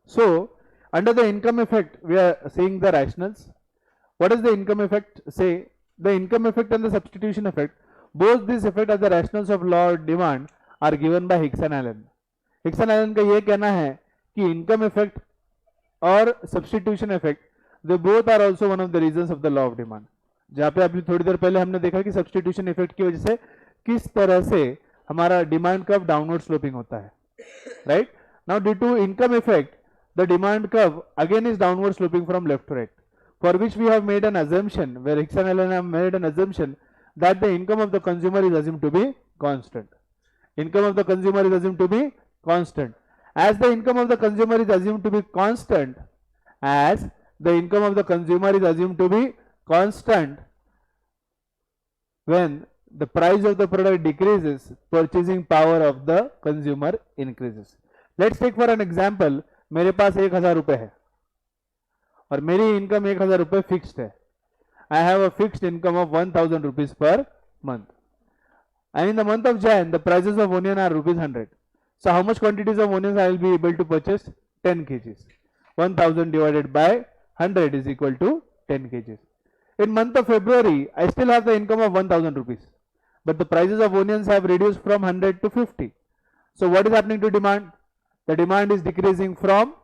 So under the income effect, we are seeing the rationals. What is the income effect? Say the income effect and the substitution effect, both these effect as the rationals of law of demand are given by Hicks and Allen. Hicks and Allen का ये कहना है कि income effect और substitution effect, they both are also one of the reasons of the law of demand. जहाँ पे अभी थोड़ी देर पहले हमने देखा कि substitution effect की वजह से किस तरह से हमारा demand curve downward sloping होता है, right? Now due to income effect, the demand curve again is downward sloping from left to right, for which we have made an assumption, where Hicks and Allen have made an assumption that the income of the consumer is assumed to be constant. Income of the consumer is assumed to be constant. As the income of the consumer is assumed to be constant, as the income of the consumer is assumed to be constant, when the price of the product decreases, purchasing power of the consumer increases. Let's take for an example, मेरे पास 1000 रुपए है और मेरी income 1000 रुपए fixed है. I have a fixed income of 1000 rupees per month, and in the month of Jan the prices of onion are rupees 100. So how much quantities of onions I will be able to purchase? 10 kgs. 1000 divided by 100 is equal to 10 kgs. In month of February I still have the income of 1000 rupees, but the prices of onions have reduced from 100 to 50. So what is happening to demand? The demand is decreasing from,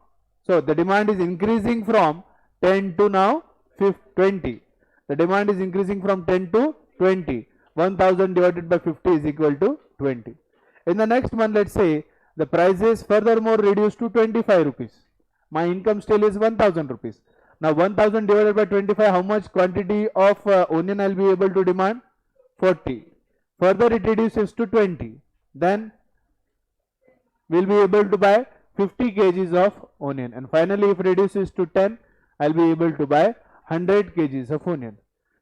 so the demand is increasing from 10 to now 20. The demand is increasing from 10 to 20. 1000 divided by 50 is equal to 20. In the next month, let's say the price is furthermore reduced to 25 rupees. My income still is 1000 rupees. Now 1000 divided by 25, how much quantity of onion I will be able to demand? 40. Further it reduces to 20. Then we will be able to buy 50 kgs of onion. And finally if it reduces to 10, I will be able to buy 100 kgs of onion.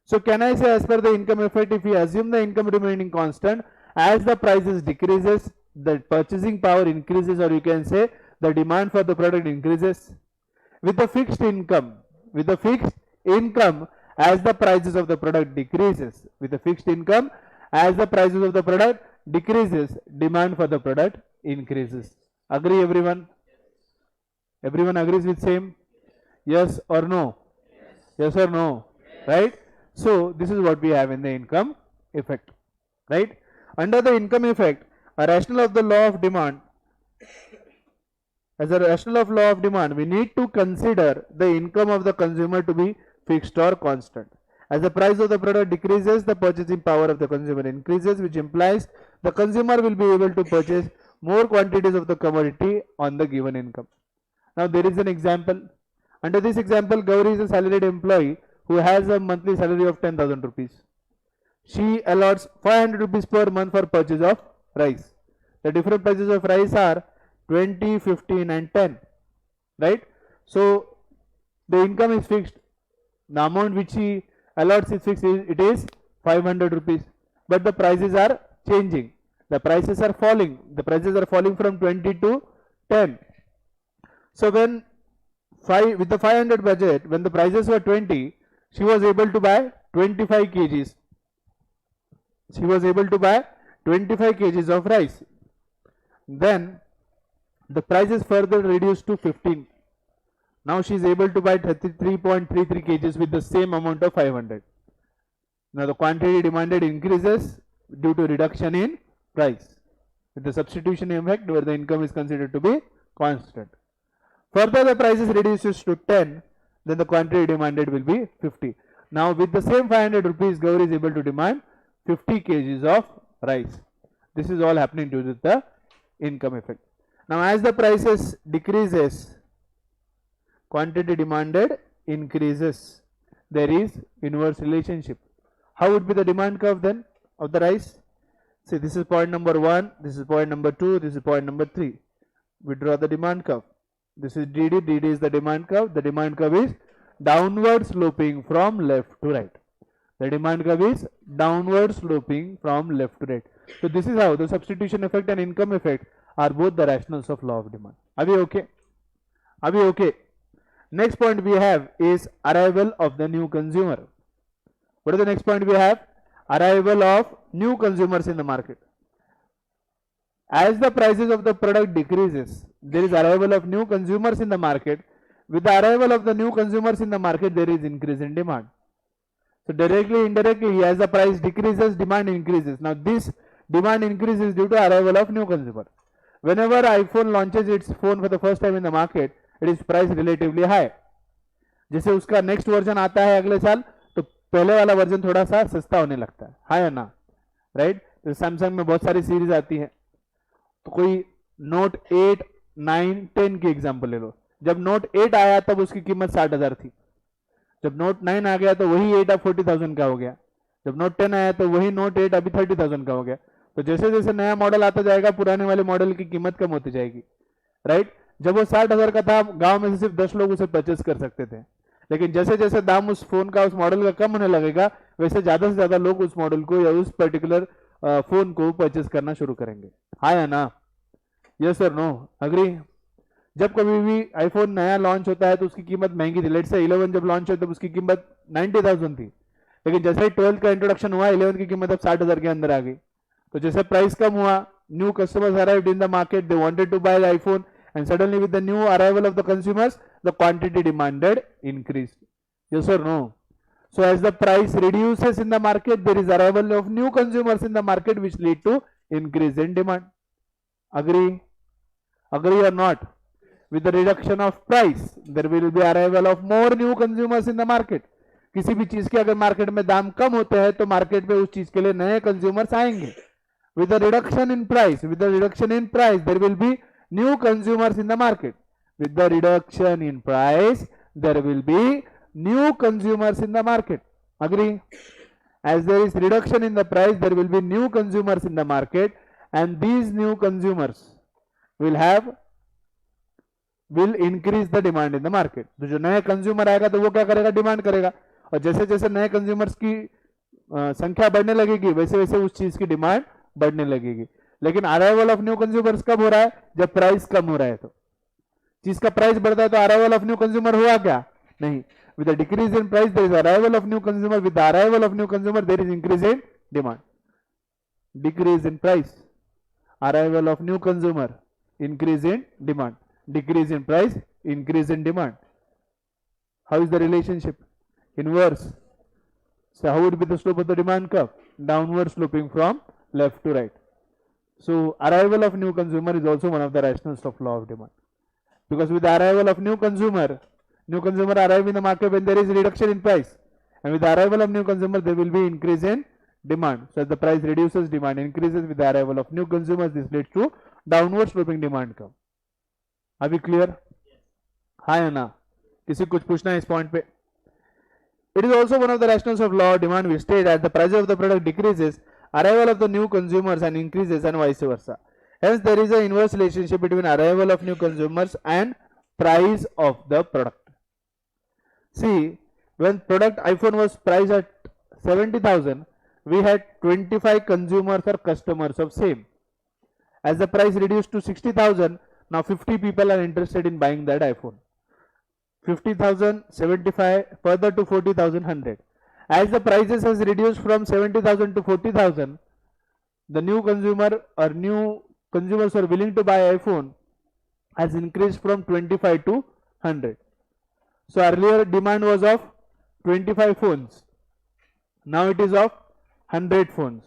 So can I say, as per the income effect, if we assume the income remaining constant, as the prices decreases, the purchasing power increases, or you can say the demand for the product increases. With the fixed income, as the prices of the product decreases, with the fixed income, as the prices of the product decreases, demand for the product increases. Agree everyone? Everyone agrees with same? Yes or no? Yes or no? Right? So this is what we have in the income effect, right? Under the income effect, a rational of the law of demand, as a rational of law of demand, we need to consider the income of the consumer to be fixed or constant. As the price of the product decreases, the purchasing power of the consumer increases, which implies the consumer will be able to purchase more quantities of the commodity on the given income. Now there is an example. Under this example, Gauri is a salaried employee who has a monthly salary of 10,000 rupees. She allots 500 rupees per month for purchase of rice. The different prices of rice are 20, 15 and 10, right? So the income is fixed. The amount which she allots is fixed, it is 500 rupees, but the prices are changing. The prices are falling. The prices are falling from 20 to 10. So when with the 500 budget, when the prices were 20, she was able to buy 25 kgs. She was able to buy 25 kgs of rice. Then the price is further reduced to 15. Now she is able to buy 33.33 kgs with the same amount of 500. Now the quantity demanded increases due to reduction in price. With the substitution effect, where the income is considered to be constant. Further the price is reduces to 10, then the quantity demanded will be 50. Now with the same 500 rupees, Gauri is able to demand 50 kgs of rice. This is all happening due to the income effect. Now as the prices decreases, quantity demanded increases. There is inverse relationship. How would be the demand curve then of the rice? See, this is point number 1, this is point number 2, this is point number 3. We draw the demand curve. This is DD, DD is the demand curve. The demand curve is downward sloping from left to right. The demand curve is downward sloping from left to right. So this is how the substitution effect and income effect are both the rationals of law of demand. Are we okay? Are we okay? Next point we have is arrival of the new consumer. What is the next point we have? Arrival of new consumers in the market. as the prices of the product decreases, there is arrival of new consumers in the market. With the arrival of the new consumers in the market, there is increase in demand. So directly, indirectly, as the price decreases, demand increases. Now this demand increases due to arrival of new consumer. Whenever iPhone launches its phone for the first time in the market, it is priced relatively high. जैसे उसका next version आता है अगले साल, तो पहले वाला version थोड़ा सा सस्ता होने लगता है, हाँ या ना, राइट? तो सैमसंग में बहुत सारी सीरीज आती है, तो कोई नोट 8, 9, 10 की एग्जांपल ले लो. जब नोट 8 आया तब उसकी कीमत 60,000 थी. जब नोट 9 आ गया तो वही 8 अब 40,000 का हो गया. जब नोट 10 आया तो वही नोट 8 अभी 30,000 का हो गया. तो जैसे जैसे नया मॉडल आता जाएगा, पुराने वाले मॉडल की कीमत कम होती जाएगी, राइट? जब वो 60,000 का था, गांव में से सिर्फ 10 लोग उसे परचेस कर सकते थे. लेकिन जैसे जैसे दाम उस फोन का, उस मॉडल का कम होने लगेगा, वैसे ज्यादा से ज्यादा लोग उस मॉडल को या उस पर्टिकुलर फोन को परचेस करना शुरू करेंगे, हाँ या ना? यस और नो, अग्री? जब कभी भी आईफोन नया लॉन्च होता है तो उसकी कीमत महंगी थी. लेट से 11 जब लॉन्च हुई तब उसकी कीमत 90,000 थी. लेकिन जैसे ही 12 का इंट्रोडक्शन हुआ, 11 की कीमत अब 60,000 के अंदर आ गई. तो जैसे प्राइस कम हुआ, new customers arrived in the market, they wanted to buy the iPhone, and suddenly with the new arrival of the consumers, the quantity demanded increased. Yes or no? So as the price reduces in the market, there is arrival of new consumers in the market, which lead to increase in demand. Agree? Agree or not? With the reduction of price, there will be arrival of more new consumers in the market. किसी भी चीज के अगर market में दाम कम होते हैं तो मार्केट में उस चीज के लिए नए कंज्यूमर्स आएंगे. With the reduction in price, there will be new consumers in the market. With the reduction in price, there will be new consumers in the market. Agree? As there is reduction in the price, there will be new consumers in the market, and these new consumers will increase the demand in the market. तो जो नया consumer आएगा तो वो क्या करेगा? Demand करेगा. और जैसे जैसे नए कंज्यूमर्स की संख्या बढ़ने लगेगी, वैसे वैसे उस चीज की डिमांड बढ़ने लगेगी. लेकिन अराइवल ऑफ न्यू कंज्यूमर्स कब हो रहा है? जब प्राइस कम हो रहा है. तो चीज का प्राइस बढ़ता है तो अराइवल ऑफ न्यू कंज्यूमर हुआ क्या? नहीं. With the decrease in price there is arrival of new consumer. With the arrival of new consumer there is increase in demand. Decrease in price, arrival of new consumer, increase in demand. Decrease in price, increase in demand. How is the relationship? Inverse. So how would be the slope of the demand curve? Downward sloping from left to right. So arrival of new consumer is also one of the rationals of law of demand. Because with the arrival of new consumer arrive in the market when there is reduction in price. And with the arrival of new consumer, there will be increase in demand. So as the price reduces, demand increases. With the arrival of new consumers, this leads to downward sloping demand curve. अभी clear? हाँ या ना? किसी कुछ पूछना है इस point पे? It is also one of the rationals of law of demand. We state that the price of the product decreases, arrival of the new consumers and increases, and vice versa. Hence, there is an inverse relationship between arrival of new consumers and price of the product. See, when product iPhone was priced at 70,000, we had 25 consumers or customers of same. As the price reduced to 60,000, now 50 people are interested in buying that iPhone. 50,000, 75, further to 40,000, 100. As the prices has reduced from 70,000 to 40,000, the new consumer or new consumers who are willing to buy iPhone has increased from 25 to 100. So earlier demand was of 25 phones. Now it is of 100 phones.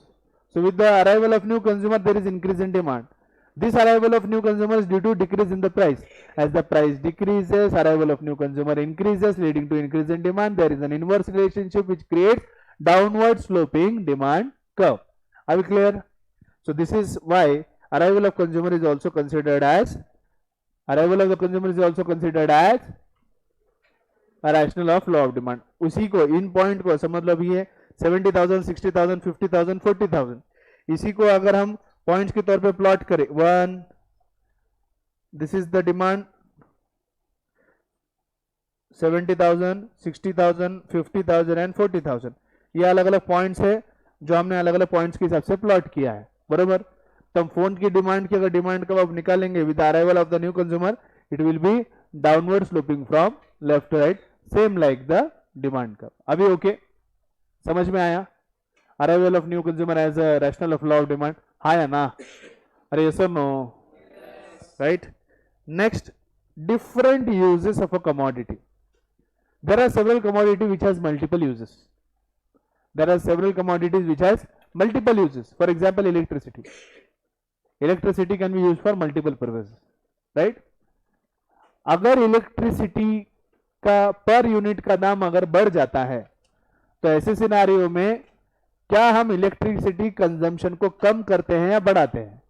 So with the arrival of new consumer, there is increase in demand. This arrival of new consumers due to decrease in the price. As the price decreases, arrival of new consumer increases, leading to increase in demand. There is an inverse relationship which creates downward sloping demand curve. Are we clear? So this is why arrival of consumer is also considered as a rational of law of demand. उसी को इन point को समझ लो. अभी है 70,000, 60,000, 50,000, 40,000. इसी को अगर हम पॉइंट्स के तौर पे प्लॉट करें, 1, this is the demand 70,000, 60,000, 50,000 and 40,000. ये अलग अलग पॉइंट्स है जो हमने अलग अलग पॉइंट्स के हिसाब से प्लॉट किया है, बरोबर. तो हम फोन की डिमांड की अगर डिमांड कब आप निकालेंगे, with arrival of the new consumer it will be downward sloping from left to right, same like the demand curve. अभी ओके, समझ में आया? Arrival of new consumer as a rational of law of demand, हाँ या ना? अरे yes or no? Right? Next, different uses of a commodity. There are several commodity which has multiple uses. There are several commodities which has multiple uses. For example, electricity. Electricity can be used for multiple purposes, right? अगर electricity का per unit का दाम अगर बढ़ जाता है तो ऐसे सिनारियो में क्या हम इलेक्ट्रिसिटी कंजम्पशन को कम करते हैं या बढ़ाते हैं?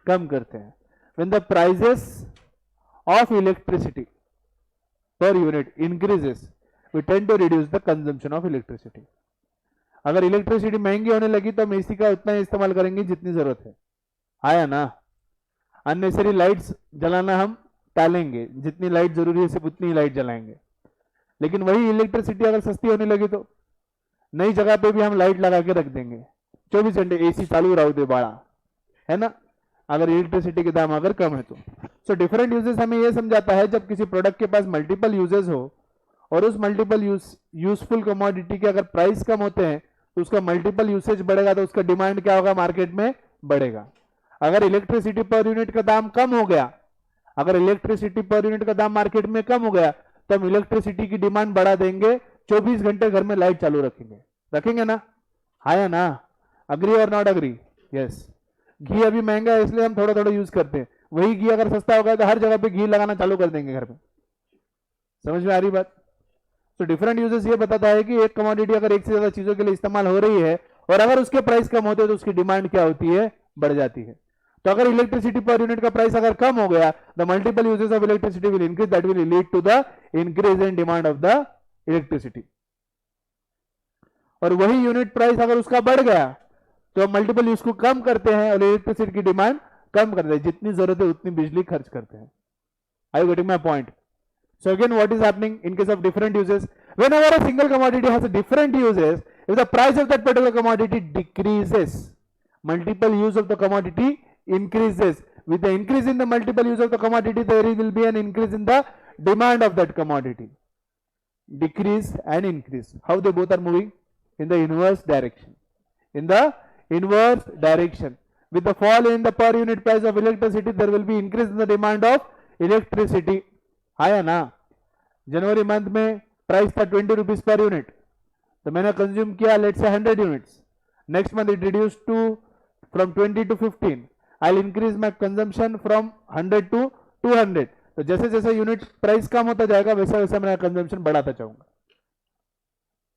कम करते हैं. When the prices of electricity per unit increases, we tend to reduce the consumption of electricity. अगर इलेक्ट्रिसिटी महंगी होने लगी तो हम एसी का उतना इस्तेमाल करेंगे जितनी जरूरत है. आया ना? अननेसेसरी लाइट्स जलाना हम टालेंगे, जितनी लाइट जरूरी है सिर्फ उतनी लाइट जलाएंगे. लेकिन वही इलेक्ट्रिसिटी अगर सस्ती होने लगी तो नई जगह पे भी हम लाइट लगा के रख देंगे, 24 घंटे एसी चालू रहो दे बाड़ा, है ना? अगर इलेक्ट्रिसिटी के दाम अगर कम है तो. सो डिफरेंट यूजेस हमें यह समझाता है जब किसी प्रोडक्ट के पास मल्टीपल यूजेस हो और उस मल्टीपल यूजफुल कमोडिटी के अगर प्राइस कम होते हैं तो उसका मल्टीपल यूसेज बढ़ेगा तो उसका डिमांड क्या होगा? मार्केट में बढ़ेगा. अगर इलेक्ट्रिसिटी पर यूनिट का दाम कम हो गया, अगर इलेक्ट्रिसिटी पर यूनिट का दाम मार्केट में कम हो गया तो हम इलेक्ट्रिसिटी की डिमांड बढ़ा देंगे, 24 घंटे घर में लाइट चालू रखेंगे. रखेंगे ना? आया ना? अग्री और नॉट अग्री? यस. घी अभी महंगा है इसलिए हम थोड़ा थोड़ा यूज करते हैं, वही घी अगर सस्ता होगा तो हर जगह पे घी लगाना चालू कर देंगे घर में. समझ में आ रही बात? तो डिफरेंट यूजेस ये बताता है कि एक कमोडिटी अगर एक से ज्यादा चीजों के लिए इस्तेमाल हो रही है और अगर उसके प्राइस कम होते हैं तो उसकी डिमांड क्या होती है? बढ़ जाती है. तो अगर इलेक्ट्रिसिटी पर यूनिट का प्राइस अगर कम हो गया, the multiple uses of electricity will increase, that will lead to the increase in demand of the electricity. और वही यूनिट प्राइस अगर उसका बढ़ गया तो हम मल्टीपल यूज को कम करते हैं और इलेक्ट्रिसिटी की डिमांड कम करते हैं, जितनी जरूरत है उतनी बिजली खर्च करते हैं. Are you getting my point? So again, what is happening in case of different uses? Whenever a single commodity has a different uses, if the price of that particular commodity decreases, multiple use of the commodity increases. With the increase in the multiple use of the commodity, there will be an increase in the demand of that commodity. Decrease and increase. How they both are moving? In the inverse direction. In the inverse direction. With the fall in the per unit price of electricity, there will be increase in the demand of electricity. आया ना? जनवरी month में price था 20 rupees per unit, तो मैंने consume किया let's say 100 units. Next month it reduce to from 20 to 15. I will increase my consumption from 100 to 200. तो जैसे जैसे यूनिट प्राइस कम होता जाएगा वैसा वैसा मैं कंजम्पशन बढ़ाता जाऊंगा.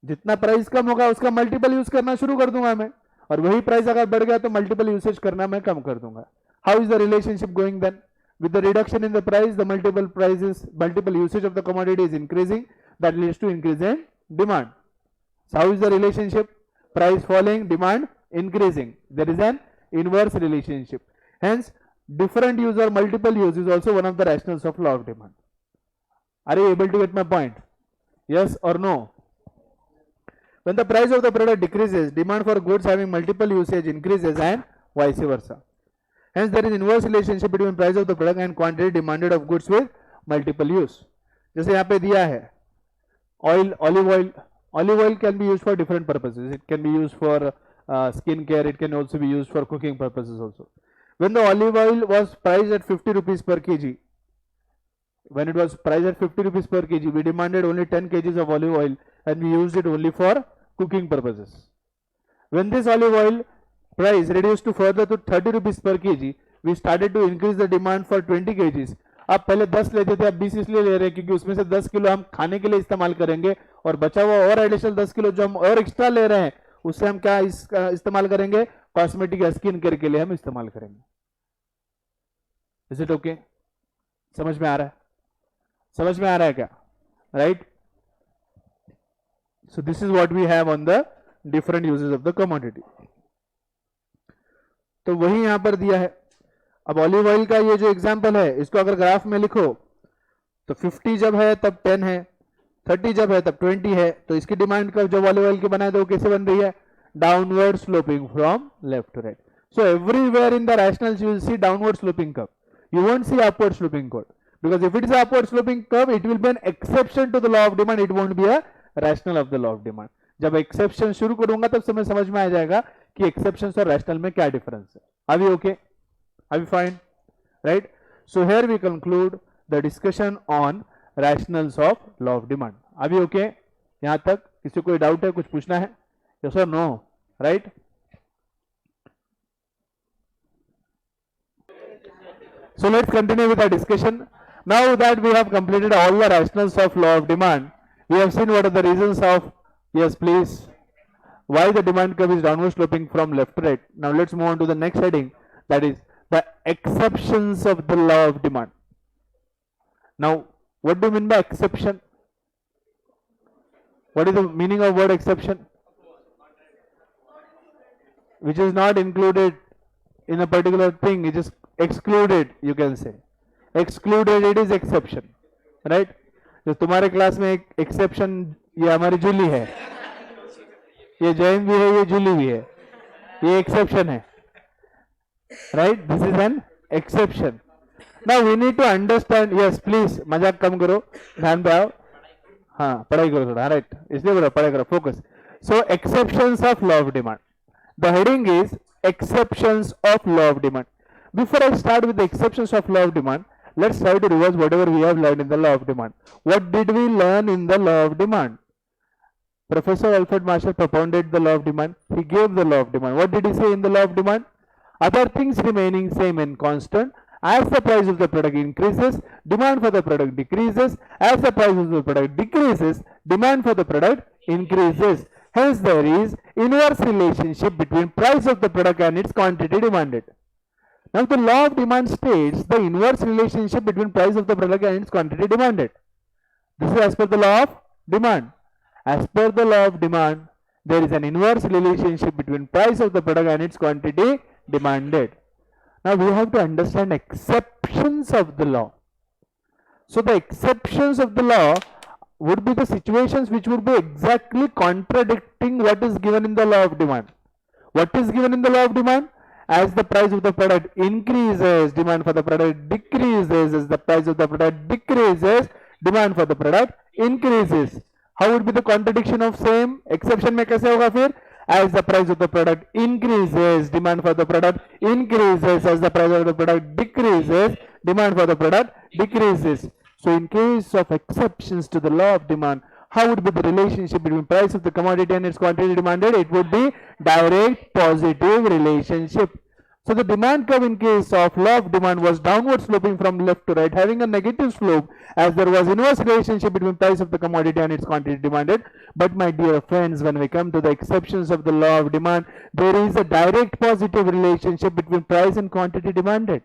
जितना प्राइस कम होगा उसका मल्टीपल यूज करना शुरू कर दूंगा मैं, और वही प्राइस अगर बढ़ गया तो मल्टीपल यूसेज करना मैं कम कर दूंगा. How is the relationship going then? With the reduction in the price, the multiple usage of the commodity is increasing. That leads to increase in demand. So how is the relationship? Price falling, demand increasing. There is an inverse relationship. Hence, different use or multiple use is also one of the rationals of law of demand. Are you able to get my point? Yes or no? When the price of the product decreases, demand for goods having multiple usage increases and vice versa. Hence, there is inverse relationship between price of the product and quantity demanded of goods with multiple use. जैसे यहाँ पे दिया है oil, olive oil. Olive oil can be used for different purposes. It can be used for skin care. It can also be used for cooking purposes also. When the olive oil was priced at 50 rupees per kg, when it was priced at 50 rupees per kg, we demanded only 10 kgs of olive oil and we used it only for cooking purposes. When this olive oil price reduced to further to 30 rupees per kg, we started to increase the demand for 20 kgs. अब पहले 10 लेते थे, अब 20 इसलिए ले रहे हैं क्योंकि उसमें से 10 किलो हम खाने के लिए इस्तेमाल करेंगे और बचा हुआ और एडिशनल 10 किलो जो हम और एक्स्ट्रा ले रहे हैं उससे हम क्या इस्तेमाल करेंगे? कॉस्मेटिक या स्किन केयर के लिए हम इस्तेमाल करेंगे. Is it okay? समझ में आ रहा है? समझ में आ रहा है क्या? Right. So this is what we have on the different uses of the commodity. तो वही यहां पर दिया है. अब ऑलिव ऑयल का ये जो एग्जांपल है इसको अगर ग्राफ में लिखो तो 50 जब है तब 10 है, 30 जब है तब 20 है. तो इसकी डिमांड का जब ऑलिव ऑयल की बनाए तो वो कैसे बन रही है? Downward sloping from left to right. So everywhere in the rationals you will see downward sloping curve. You won't see upward sloping curve, because if it is upward sloping curve, it will be an exception to the law of demand. It won't be a rational of the law of demand. जब exception शुरू करूंगा तब समय समझ में आ जाएगा कि exceptions और rational में क्या difference है. अभी okay? Are we fine? Right? So here we conclude the discussion on rationals of law of demand. Are we okay? यहाँ तक किसी कोई डाउट है, कुछ पूछना है? Yes or no? Right? So let's continue with our discussion. Now that we have completed all the rationals of law of demand, we have seen what are the reasons of, yes please, why the demand curve is downward sloping from left to right. Now let's move on to the next heading, that is the exceptions of the law of demand. Now what do you mean by exception? What is the meaning of word exception? Which is not included in a particular thing, it is excluded, you can say. Excluded, it is exception, right? जो तुम्हारे class में एक exception, ये हमारी जूली है, ये जैन भी है, ये जूली भी है, ये एक्सेप्शन है, right? This is an exception. Now we need to understand, yes please, मजाक कम करो, ध्यान पे आओ, हाँ पढ़ाई करो थोड़ा, right? इसलिए बोलो पढ़ाई करो, focus. So exceptions of law of demand. The heading is exceptions of law of demand. Before I start with the exceptions of law of demand, let's try to revise whatever we have learned in the law of demand. What did we learn in the law of demand? Professor Alfred Marshall propounded the law of demand. He gave the law of demand. What did he say in the law of demand? Other things remaining same and constant, as the price of the product increases, demand for the product decreases. As the price of the product decreases, demand for the product increases. Hence there is inverse relationship between price of the product and its quantity demanded. Now the law of demand states the inverse relationship between price of the product and its quantity demanded. This is as per the law of demand. As per the law of demand, there is an inverse relationship between price of the product and its quantity demanded. Now we have to understand exceptions of the law. So the exceptions of the law would be the situations which would be exactly contradicting what is given in the law of demand. What is given in the law of demand? As the price of the product increases, demand for the product decreases. As the price of the product decreases, demand for the product increases. How would be the contradiction of same? Exception में कैसे होगा फिर? As the price of the product increases, demand for the product increases. As the price of the product decreases, demand for the product decreases. So in case of exceptions to the law of demand, how would be the relationship between price of the commodity and its quantity demanded? It would be direct positive relationship. So the demand curve in case of law of demand was downward sloping from left to right, having a negative slope, as there was inverse relationship between price of the commodity and its quantity demanded. But my dear friends, when we come to the exceptions of the law of demand, there is a direct positive relationship between price and quantity demanded.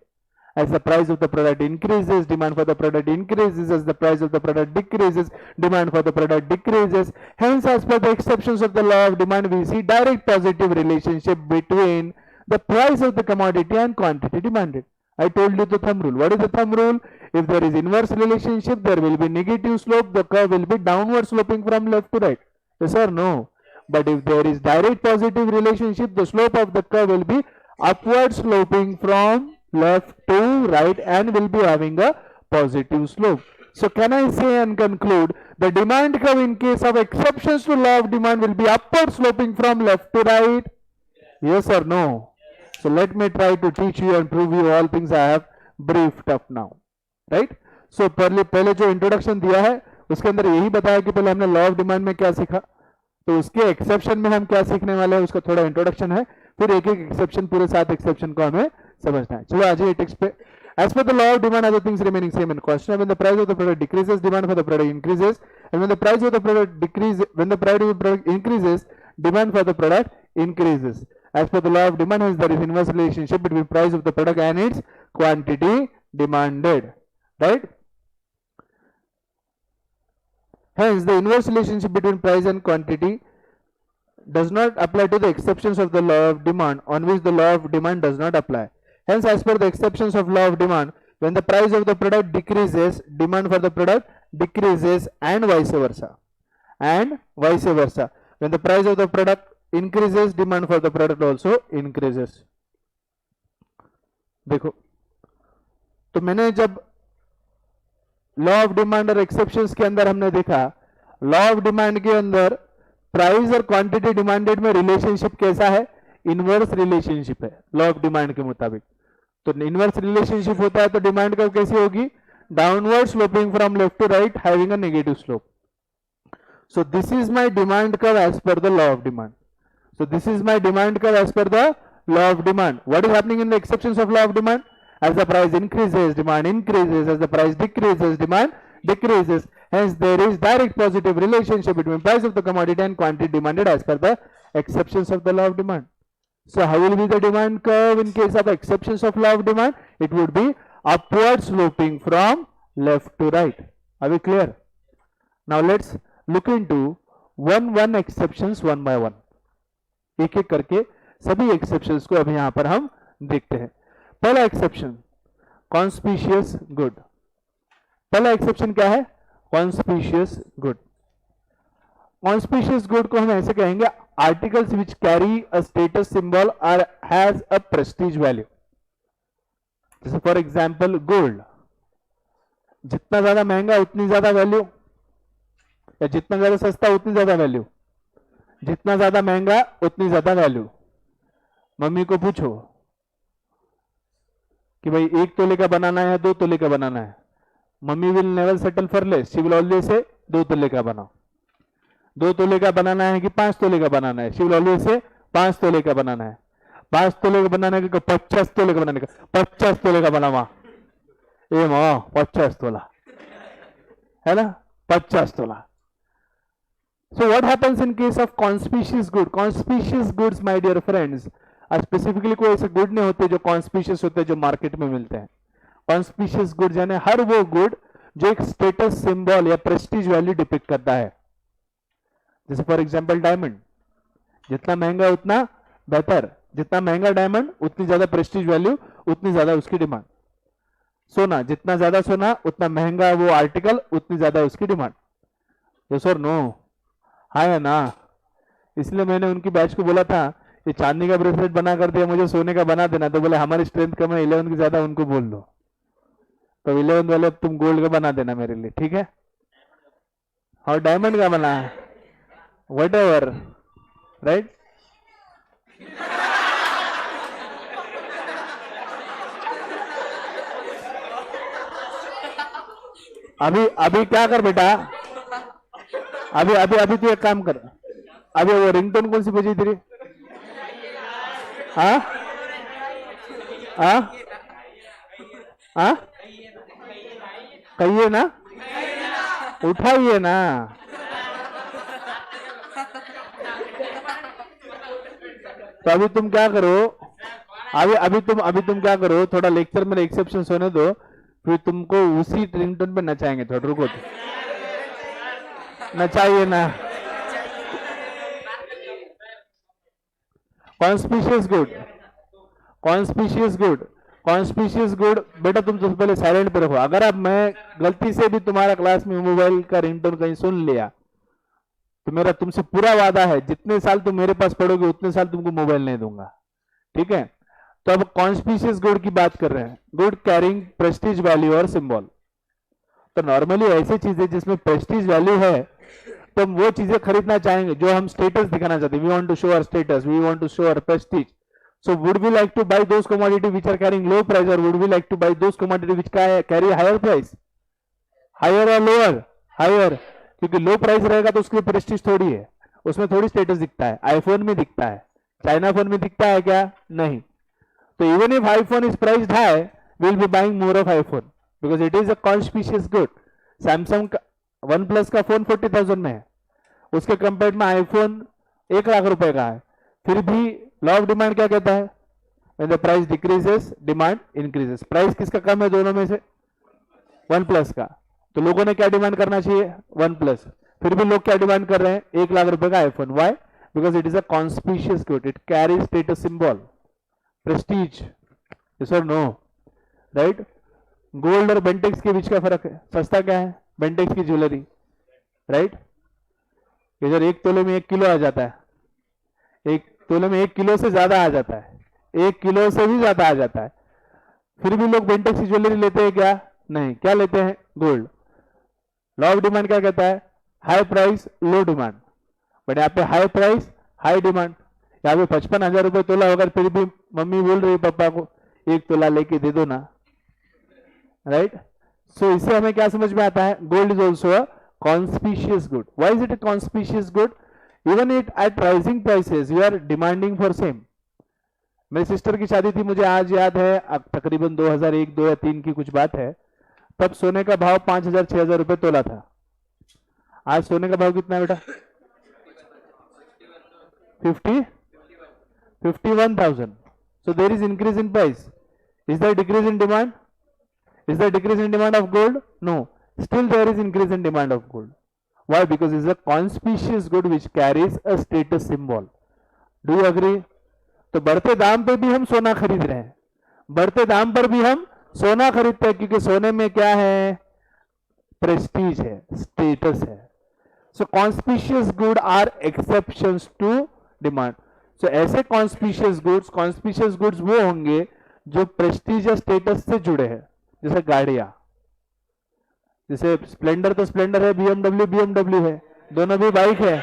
As the price of the product increases, demand for the product increases. As the price of the product decreases, demand for the product decreases. Hence, as per the exceptions of the law of demand, we see direct positive relationship between the price of the commodity and quantity demanded. I told you the thumb rule. What is the thumb rule? If there is inverse relationship, there will be negative slope. The curve will be downward sloping from left to right. Yes or no? But if there is direct positive relationship, the slope of the curve will be upward sloping from left to right and will be having a positive slope. So can I say and conclude the demand curve in case of exceptions to law of demand will be upward sloping from left to right? Yes or no? So let me try to teach you and prove you all things I have briefed up now. Right? So पहले जो introduction दिया है उसके अंदर यही बताया कि पहले हमने लॉ ऑफ डिमांड में क्या सीखा, तो उसके एक्सेप्शन में हम क्या सीखने वाले हैं उसका थोड़ा इंट्रोडक्शन है, फिर एक एक एक्सेप्शन पूरे 7 एक्सेप्शन को हमें समझना है. चलो आ जाइए टेक्स्ट पे. As per the law of demand, other things remaining same and constant. When the price of the product decreases, demand for the product increases, and when the price of the product decreases, when the price of the product increases, demand for the product increases. As per the law of demand, hence there is inverse relationship between price of the product and its quantity demanded. Right? Hence, the inverse relationship between price and quantity does not apply to the exceptions of the law of demand, on which the law of demand does not apply. Hence, as per the exceptions of law of demand, when the price of the product decreases, demand for the product decreases, and vice versa. And vice versa. When the price of the product increases, demand for the product also increases. देखो, तो मैंने जब law of demand और exceptions के अंदर हमने देखा, law of demand के अंदर प्राइस और क्वांटिटी डिमांडेड में रिलेशनशिप कैसा है? इनवर्स रिलेशनशिप है लॉ ऑफ डिमांड के मुताबिक. तो इनवर्स रिलेशनशिप होता है तो डिमांड कर्व कैसी होगी, downward sloping from left to right having a negative slope. So this is my demand curve as per the law of demand. So this is my demand curve as per the law of demand. What is happening in the exceptions of law of demand? As the price increases, demand increases. As the price decreases, demand decreases. Hence, there is direct positive relationship between price of the commodity and quantity demanded as per the exceptions of the law of demand. So how will be the demand curve in case of exceptions of law of demand? It would be upward sloping from left to right. Are we clear? Now let's look into one exceptions one by one. एक एक करके सभी exceptions को अभी यहां पर हम देखते हैं. पहला एक्सेप्शन कॉन्स्पिशियस गुड. पहला एक्सेप्शन क्या है, कॉन्स्पिशियस गुड. कॉन्स्पिशियस गुड को हम ऐसे कहेंगे, articles which carry a status symbol और हैज अ प्रेस्टीज वैल्यू. जैसे फॉर एग्जांपल गोल्ड, जितना ज्यादा महंगा उतनी ज्यादा वैल्यू, या जितना ज्यादा सस्ता उतनी ज्यादा वैल्यू, जितना ज्यादा महंगा उतनी ज्यादा वैल्यू. मम्मी को पूछो कि भाई 1 तोले का बनाना है 2 तोले का बनाना है, mummy will never settle for less, she will always say 2 तोले का बनाओ. 2 तोले का बनाना है कि 5 तोले का बनाना है, शी विल ऑलवेज से 5 तोले का बनाना है. 5 तोले का बनाने का 50 तोले का बनाने का 50 तोले का बनावा, ए मां 50 तोला है ना, 50 तोला. So what happens in case of conspicuous good? Conspicuous goods, my dear friends, specifically कोई ऐसे गुड नहीं होते जो कॉन्स्पिशियस होते हैं जो मार्केट में मिलते हैं. कॉन्स्पिशियस गुड यानी हर वो गुड जो एक स्टेटस सिंबल या प्रेस्टीज वैल्यू डिपिक्ट करता है. जैसे फॉर एग्जांपल डायमंड, जितना महंगा उतना बेहतर, जितना महंगा डायमंड उतनी ज्यादा प्रेस्टीज वैल्यू, उतनी ज्यादा उसकी डिमांड. सोना, जितना ज्यादा सोना उतना महंगा वो आर्टिकल, उतनी ज्यादा उसकी डिमांड. यस और नो? हाँ या ना? इसलिए मैंने उनकी बैच को बोला था ये चांदी का ब्रेसलेट बना कर दिया, मुझे सोने का बना देना. तो बोले हमारी स्ट्रेंथ कम है, 11 की ज्यादा, उनको बोल दो. तो 11 वाले तुम गोल्ड का बना देना मेरे लिए, ठीक है? और डायमंड का बना, वट एवर, राइट? अभी क्या कर बेटा, अभी तू एक काम कर, अभी वो रिंगटोन कौन सी बजी तेरी? हाँ हाँ हाँ, कहिए ना, उठाइए ना. तो अभी तुम क्या करो, अभी तुम क्या करो, थोड़ा लेक्चर में एक्सेप्शन होने दो, फिर तुमको उसी रिंगटोन पे नचाएंगे. थोड़ा रुको, नचाइए ना. Conspicuous good, conspicuous good, conspicuous good. बेटा तुम सबसे पहले साइलेंट पे रखो. अगर अब मैं गलती से भी तुम्हारा क्लास में मोबाइल का रिंगटोन कहीं सुन लिया तो मेरा तुमसे पूरा वादा है, जितने साल तुम मेरे पास पढ़ोगे उतने साल तुमको मोबाइल नहीं दूंगा, ठीक है? तो अब कॉन्स्पिशियस गुड की बात कर रहे हैं, गुड कैरिंग प्रेस्टीज वैल्यू और सिंबल. तो नॉर्मली ऐसी चीजें जिसमें प्रेस्टीज वैल्यू है तो हम वो चीजें खरीदना चाहेंगे जो हम स्टेटस दिखाना चाहते हैं. We want to show our status, we want to show our prestige. So would we like to buy those commodity which are carrying low price, और would we like to buy those commodity which carry higher price? Higher और lower? Higher, क्योंकि low price रहेगा तो उसकी Prestige थोड़ी है, उसमें थोड़ी स्टेटस दिखता है. आईफोन में दिखता है, चाइना फोन में दिखता है क्या? नहीं. तो even if iPhone is priced high, we will be buying more of iPhone because it is a conspicuous good. Samsung का वन प्लस का फोन 40,000 में है, उसके कंपेयर में आईफोन 1 लाख रुपए का है. फिर भी लॉ ऑफ डिमांड क्या कहता है? When the price decreases demand increases. Price किसका कम है दोनों में से? वन प्लस का. तो लोगों ने क्या डिमांड करना चाहिए? One plus. फिर भी लोग क्या डिमांड कर रहे हैं? 1 लाख रुपए का iPhone. Why? Because it is a conspicuous good, it carry status symbol, prestige. Yes और नो? राइट? गोल्ड और बेंटेक्स के बीच का फर्क है. सस्ता क्या है? बेंटेक्स की ज्वेलरी, राइट? इधर 1 तोले में 1 किलो आ जाता है, 1 तोले में 1 किलो से ज्यादा आ जाता है, 1 किलो से भी ज्यादा आ जाता है. फिर भी लोग बेंटेक्स की ज्वेलरी लेते हैं क्या? नहीं. क्या लेते हैं? गोल्ड. लॉ ऑफ डिमांड क्या कहता है? High price low demand. But यहाँ पे हाई प्राइस हाई डिमांड. यहाँ पे 55,000 रुपए तोला होगा, फिर भी मम्मी बोल रही है पापा को एक तोला लेके दे दो ना, राइट। सो इससे हमें क्या समझ में आता है, gold is also a conspicuous good. Why is it a conspicuous good? Even it at rising prices you are demanding for same. मेरी सिस्टर की शादी थी, मुझे आज याद है, अब तकरीबन 2001 2 या 3 की कुछ बात है. तब सोने का भाव 5,000 6,000 रुपए तोला था. आज सोने का भाव कितना है बेटा? 51,000. So there is increase in price. Is there decrease in demand? Is there decrease in demand of gold? No. Still there is increase in demand of gold. Why? Because it is a conspicuous good which carries a status symbol. Do you agree? तो बढ़ते दाम पे भी हम सोना खरीद रहे हैं, बढ़ते दाम पर भी हम सोना खरीदते हैं, क्योंकि सोने में क्या है? प्रेस्टीज है, स्टेटस है. So conspicuous good are exceptions to demand. So ऐसे कॉन्स्पिशियस गुड्स वो होंगे जो प्रेस्टीज या स्टेटस से जुड़े हैं. जैसे गाड़ियां, जैसे स्प्लेंडर तो स्प्लेंडर है, बीएमडब्ल्यू है, दोनों भी बाइक है.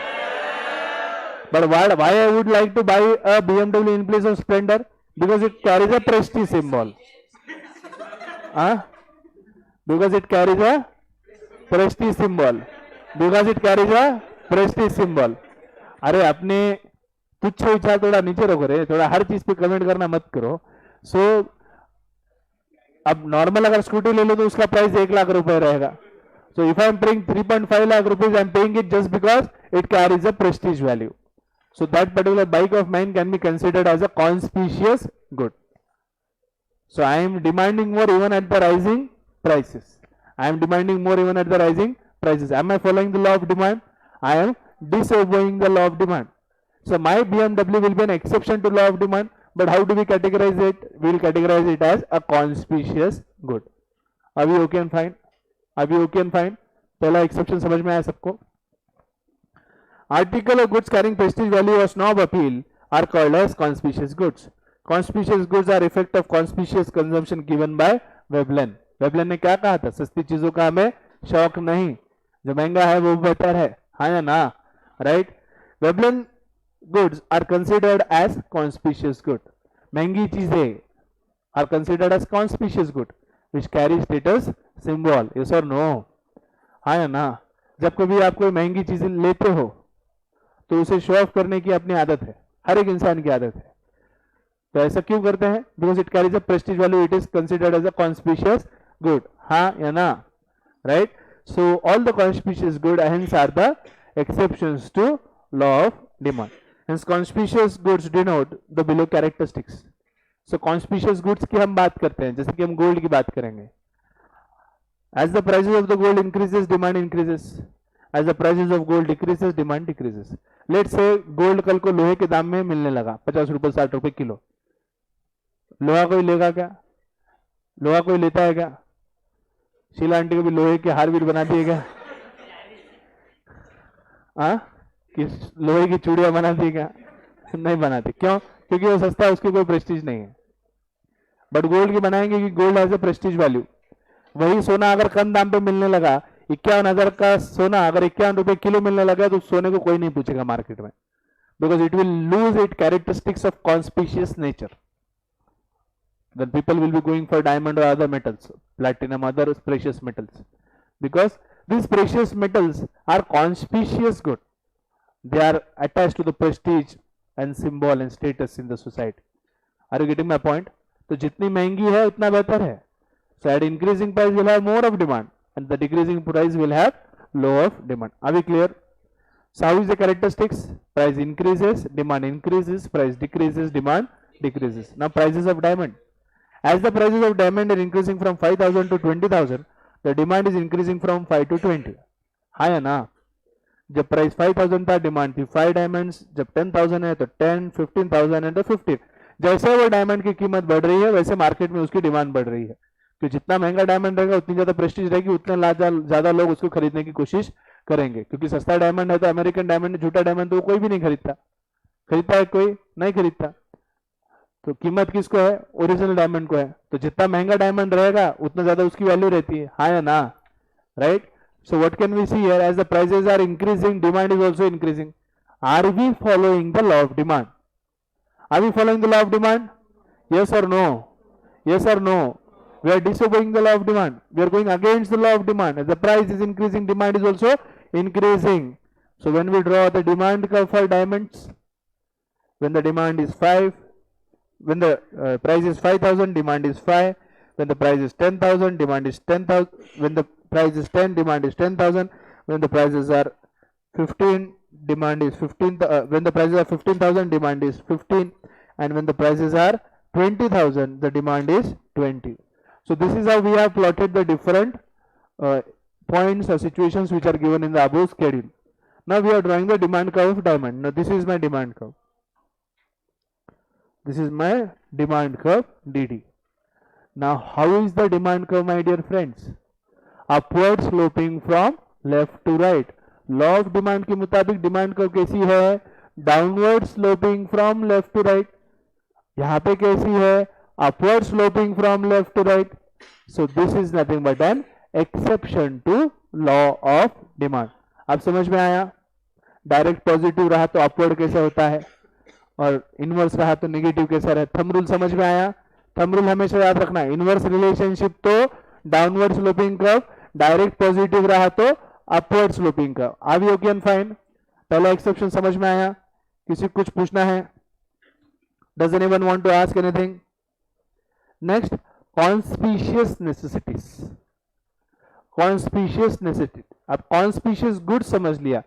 But why I would like to buy a BMW in place of Splendor? Because it carries a prestige symbol. Because it carries a prestige symbol. Because it carries a prestige symbol. अरे अपने तुच्छ विचार थोड़ा नीचे रखो रे, थोड़ा हर चीज पे कमेंट करना मत करो. सो अब नॉर्मल अगर स्कूटी ले लो तो उसका प्राइस 1 लाख रुपए रहेगा. So if I am paying 3.5 lakh rupees, I am paying it just because it carries a prestige value. So that particular bike of mine can be considered as a conspicuous good. So I am demanding more even at the rising prices. I am demanding more even at the rising prices. Am I following the law of demand? I am disobeying the law of demand. So my BMW will be an exception to law of demand. But how do we categorize it? We will categorize it as a conspicuous good. Are we okay and fine? Are we okay and fine? पहला exception समझ में आया सबको? Article of goods carrying prestige value or snob appeal are called as conspicuous goods. Conspicuous goods are effect of conspicuous consumption given by Veblen. Veblen ने क्या कहा था? सस्ती चीजों का हमें शौक नहीं, जो महंगा है वो बेहतर है. हाँ या ना? Right. Veblen goods are considered as conspicuous good. महंगी चीजें are considered as conspicuous good which carry status symbol. Yes or no? हाँ या ना? जब कभी आप कोई महंगी चीजें लेते हो तो उसे शो ऑफ करने की अपनी आदत है, हर एक इंसान की आदत है. तो ऐसा क्यों करते हैं? Because it carries a prestige value, it is considered as a conspicuous good. हाँ या ना? Right. So all the conspicuous good hence are the exceptions to law of demand. Hence conspicuous goods denote the below characteristics. So conspicuous goods की हम बात करते हैं, जैसे कि हम गोल्ड की बात करेंगे. As the prices of the gold increases, demand increases. As the prices of gold decreases, demand decreases. Let's say gold कल को लोहे के दाम में मिलने लगा 50 रुपए 60 रुपए किलो. लोहा कोई लेगा क्या? लोहा कोई लेता है क्या? शीला आंटी को भी लोहे के हार भी बना दिए क्या? कि लोहे की चूड़ियां बना दी क्या? नहीं बनाती. क्यों? क्योंकि वो सस्ता है, उसकी कोई प्रेस्टीज नहीं है. बट गोल्ड की बनाएंगे कि gold has a prestige value. वही सोना अगर कम दाम पे मिलने लगा, 51,000 का सोना अगर 51 रुपए किलो मिलने लगा, तो सोने को कोई नहीं पूछेगा मार्केट में. Because it will lose it characteristics of conspicuous nature. Then people will be going for diamond और other metals, platinum, other precious metals, because these precious metals are conspicuous good. They are attached to the prestige and symbol and status in the society. Are you getting my point? तो जितनी महंगी है उतना बेहतर है. So at increasing price will have more of demand, and the decreasing price will have low of demand. Are we clear? So how is the characteristics? Price increases, demand increases, price decreases, demand decreases. Now prices of diamond. As the prices of diamond are increasing from 5,000 to 20,000, the demand is increasing from 5 to 20. हाँ है ना? जब price 5,000 था, demand थी 5 diamonds. जब 10,000 है तो 10, 15,000 है तो 15. जैसे वो डायमंड की कीमत बढ़ रही है, वैसे मार्केट में उसकी डिमांड बढ़ रही है. कि जितना महंगा डायमंड रहेगा उतनी ज्यादा प्रेस्टीज रहेगी, उतना ज्यादा लोग उसको खरीदने की कोशिश करेंगे. क्योंकि सस्ता डायमंड है तो अमेरिकन डायमंड, झूठा डायमंड तो कोई भी नहीं खरीदता. खरीदता है कोई? नहीं खरीदता. तो कीमत किसको है? ओरिजिनल डायमंड को है. तो जितना महंगा डायमंड रहेगा उतना ज्यादा उसकी वैल्यू रहती है. हाँ या ना? Right. So what can we see here? As the prices are increasing, demand is also increasing. Are we following the law of demand? Are we following the law of demand? Yes और no? Yes or no? We are disobeying the law of demand. We are going against the law of demand. As the price is increasing, demand is also increasing. So when we draw the demand curve for diamonds, when the demand is 5, when the price is 5,000, demand is 5. When the price is 10,000, demand is 10,000. When the price is 10, demand is 10,000. When the prices are 15, demand is 15. When the prices are 15,000, demand is 15. And when the prices are 20,000, the demand is 20. So this is how we have plotted the different points or situations which are given in the above schedule. Now we are drawing the demand curve of diamond. Now this is my demand curve. This is my demand curve DD. Now how is the demand curve, my dear friends? Upward sloping from left to right. Law of demand के मुताबिक demand curve कैसी है? Downward sloping from left to right. यहां पे कैसी है? Upward sloping from left to right. So this is nothing but an exception to law of demand. अब समझ में आया? डायरेक्ट पॉजिटिव रहा तो अपवर्ड कैसे होता है और इनवर्स रहा तो नेगेटिव कैसा रहा. थंब रूल समझ में आया? थंब रूल हमेशा याद रखना. इनवर्स रिलेशनशिप तो downward sloping curve, direct positive रहा तो upward sloping curve. Are we okay and fine? पहला एक्सेप्शन समझ में आया? किसी कुछ पूछना है? Does anyone want to ask anything? Next, conspicuous necessities. Conspicuous necessity. अब कॉन्स्पिशियस गुड समझ लिया,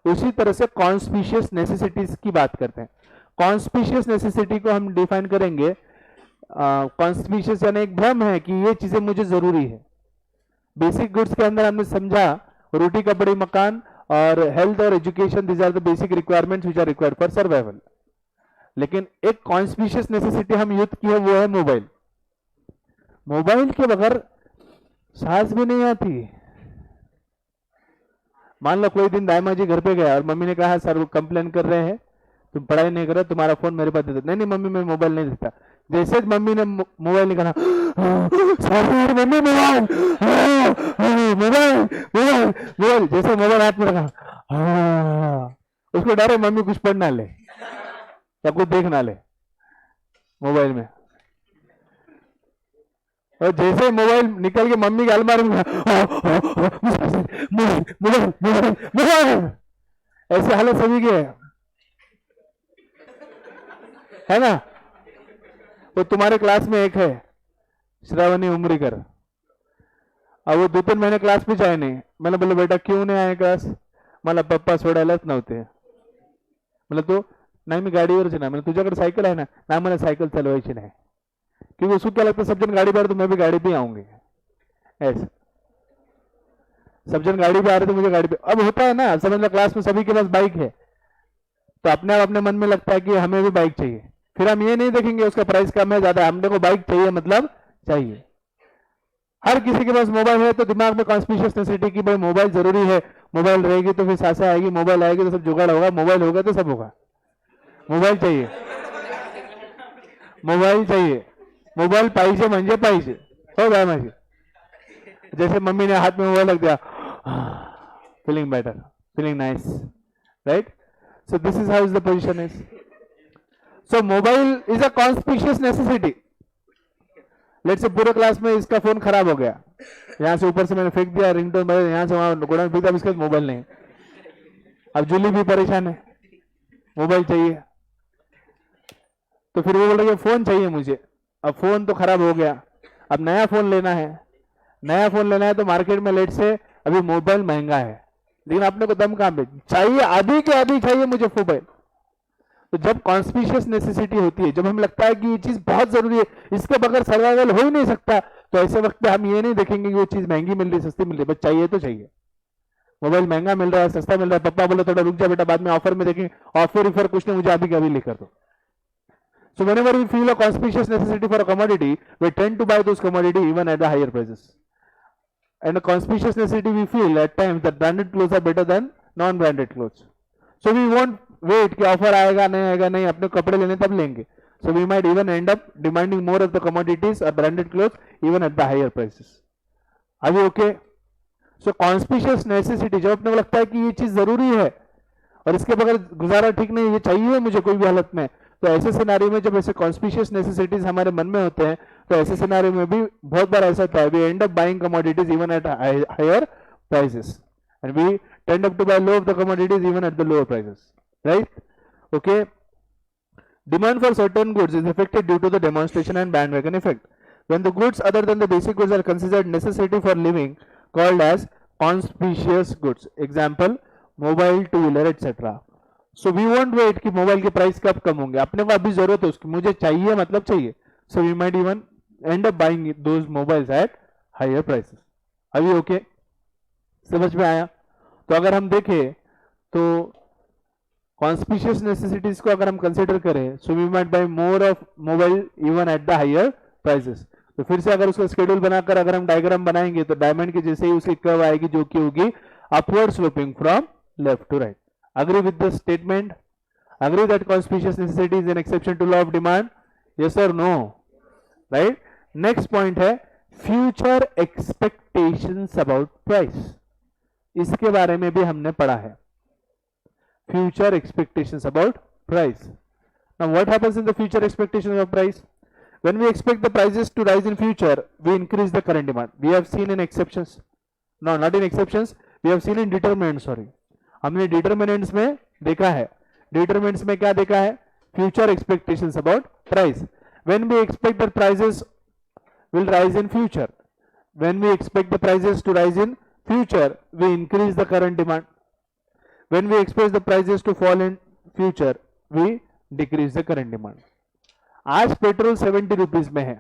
उसी तरह से कॉन्स्पिशियस नेसेसिटीज की बात करते हैं. कॉन्स्पिशियस नेसेसिटी को हम डिफाइन करेंगे. कॉन्स्पिशियस यानी एक भ्रम है कि ये चीजें मुझे जरूरी है. बेसिक गुड्स के अंदर हमने समझा रोटी कपड़े मकान और हेल्थ और education, these are the basic requirements which are required for survival. लेकिन एक कॉन्स्पिशियस नेसेसिटी हम यूथ की है, वो है मोबाइल. मोबाइल के बगैर सांस भी नहीं आती. मान लो कोई दिन दाइमा जी घर पे गया और मम्मी ने कहा सर वो कंप्लेन कर रहे हैं तुम पढ़ाई नहीं कर रहे, तुम्हारा फोन मेरे पास दे दो. नहीं मम्मी मैं मोबाइल नहीं देता. जैसे मम्मी ने मोबाइल निकाला, sir mummy mobile mobile mobile mobile, जैसे मोबाइल हाथ में रखा, उसको डर है मम्मी कुछ पढ़ ना ले या कुछ देख ना ले मोबाइल में. और जैसे मोबाइल निकल के मम्मी के अलमारी में मोबाइल मोबाइल मोबाइल, ऐसे हालत सभी के है ना. वो तुम्हारे क्लास में एक है श्रावणी उमरीकर, अब वो 2-3 महिने क्लास में जाए नाही. मला बोललो बेटा क्यों नाही आहे क्लास? मला पप्पा सोडायलाच नव्हते. म्हणलं तो नाही मी गाडीवरच नाही. म्हणजे तुझ्याकडे सायकल आहे ना? नाही मला सायकल चालवायची नाही. क्योंकि उसको क्या लगता है सब जन गाड़ी पे आ रहे तो मैं भी गाड़ी पे आऊंगी. ऐसे सब जन गाड़ी पे आ रहे तो मुझे गाड़ी पे. अब होता है ना, समझ लो क्लास में सभी के पास बाइक है तो अपने आप अपने मन में लगता है कि हमें भी बाइक चाहिए. फिर हम ये नहीं देखेंगे उसका प्राइस कम है ज्यादा, हमने को बाइक चाहिए मतलब चाहिए. हर किसी के पास मोबाइल है तो दिमाग में कॉन्स्पिशियस नेसेसिटी की भाई मोबाइल जरूरी है. मोबाइल रहेगी तो फिर सांसें आएगी, मोबाइल आएगी तो सब जुगाड़ होगा, मोबाइल होगा तो सब होगा. मोबाइल चाहिए, मोबाइल चाहिए, मोबाइल पाहिजे म्हणजे पाहिजे. हो काय माझी? जैसे मम्मी ने हाथ में मोबाइल रख दिया, feeling better, feeling nice, right? So this is how is the position is. So mobile is a conspicuous necessity. Let's say पूरे क्लास में इसका फोन खराब हो गया, यहां से ऊपर से मैंने फेंक दिया, रिंगटोन बजा, यहां से वहां गोडाउन फेंक दिया, इसका मोबाइल नहीं. अब जूली भी परेशान है, मोबाइल चाहिए. तो फिर वो बोल रहे फोन चाहिए मुझे. अब फोन तो खराब हो गया, अब नया फोन लेना है. नया फोन लेना है तो मार्केट में लेट से अभी मोबाइल महंगा है, लेकिन आपने को दम कहां पे चाहिए, अभी के अभी चाहिए मुझे मोबाइल. तो जब कॉन्स्पिशियस नेसेसिटी होती है, जब हमें लगता है कि ये चीज बहुत जरूरी है, इसके बगैर सर्वाइवल हो ही नहीं सकता, तो ऐसे वक्त पे हम ये नहीं देखेंगे कि वो चीज महंगी मिल रही है सस्ती मिल रही है, बस चाहिए तो चाहिए. मोबाइल महंगा मिल रहा है सस्ता मिल रहा है, पप्पा बोले थोड़ा रुक जा बेटा बाद में ऑफर में देखेंगे, ऑफर कुछ नहीं, मुझे अभी के अभी लेकर दो. So whenever we feel a conspicuous necessity for a commodity, we tend to buy those commodity even at the higher prices. And a conspicuous necessity we feel at times that branded clothes are better than non-branded clothes. So we won't wait कि offer आएगा नहीं, अपने कपड़े लेने तब लेंगे. So we might even end up demanding more of the commodities or branded clothes even at the higher prices. Are we okay? So conspicuous necessity, जब अपने को लगता है कि ये चीज जरूरी है और इसके बगैर गुजारा ठीक नहीं, ये चाहिए मुझे कोई भी हालत में, तो ऐसे सिनारियो में जब ऐसे कॉन्स्पिशियस नेसेसिटीज हमारे मन में होते हैं, तो ऐसे सिनारियो में भी बहुत बार ऐसा होता है, we end up buying commodities even at higher prices and we tend up to buy low of the commodities even at the lower prices, right? Okay, demand for certain goods is affected due to the demonstration and bandwagon effect. When the goods other than the basic goods are considered necessity for living, called as conspicuous goods. Example, mobile, two-wheeler, etc. So we won't wait कि mobile के price कब कम होंगे, अपने को अभी जरूरत है उसकी, मुझे चाहिए मतलब चाहिए. So we might even end up buying those mobiles at higher prices. अभी ओके, समझ में आया? तो अगर हम देखें तो कॉन्स्पिशियस नेसेसिटीज को अगर हम कंसीडर करें, so we might buy more of mobile even at the higher prices. तो फिर से अगर उसका शेड्यूल बनाकर अगर हम डायग्राम बनाएंगे तो डायमंड के जैसे ही उसकी कर्व आएगी जो कि होगी upward sloping from left to right. Agree with the statement? Agree that conspicuous necessity is an exception to law of demand? Yes और नो? राइट. नेक्स्ट पॉइंट है फ्यूचर एक्सपेक्टेशंस अबाउट प्राइस. इसके बारे में भी हमने पढ़ा है. Future expectations about price. Now what happens in the future expectations of price? When we expect the prices to rise in future, we increase the current demand. We have seen in exceptions. No, not in exceptions. We have seen in determinants. Sorry, हमने determinants में देखा है. Determinants में क्या देखा है? Future expectations about price. When we expect that prices will rise in future, when we expect the prices to rise in future, we increase the current demand. When we expect the prices to fall in future, we decrease the current demand. आज petrol 70 rupees में है,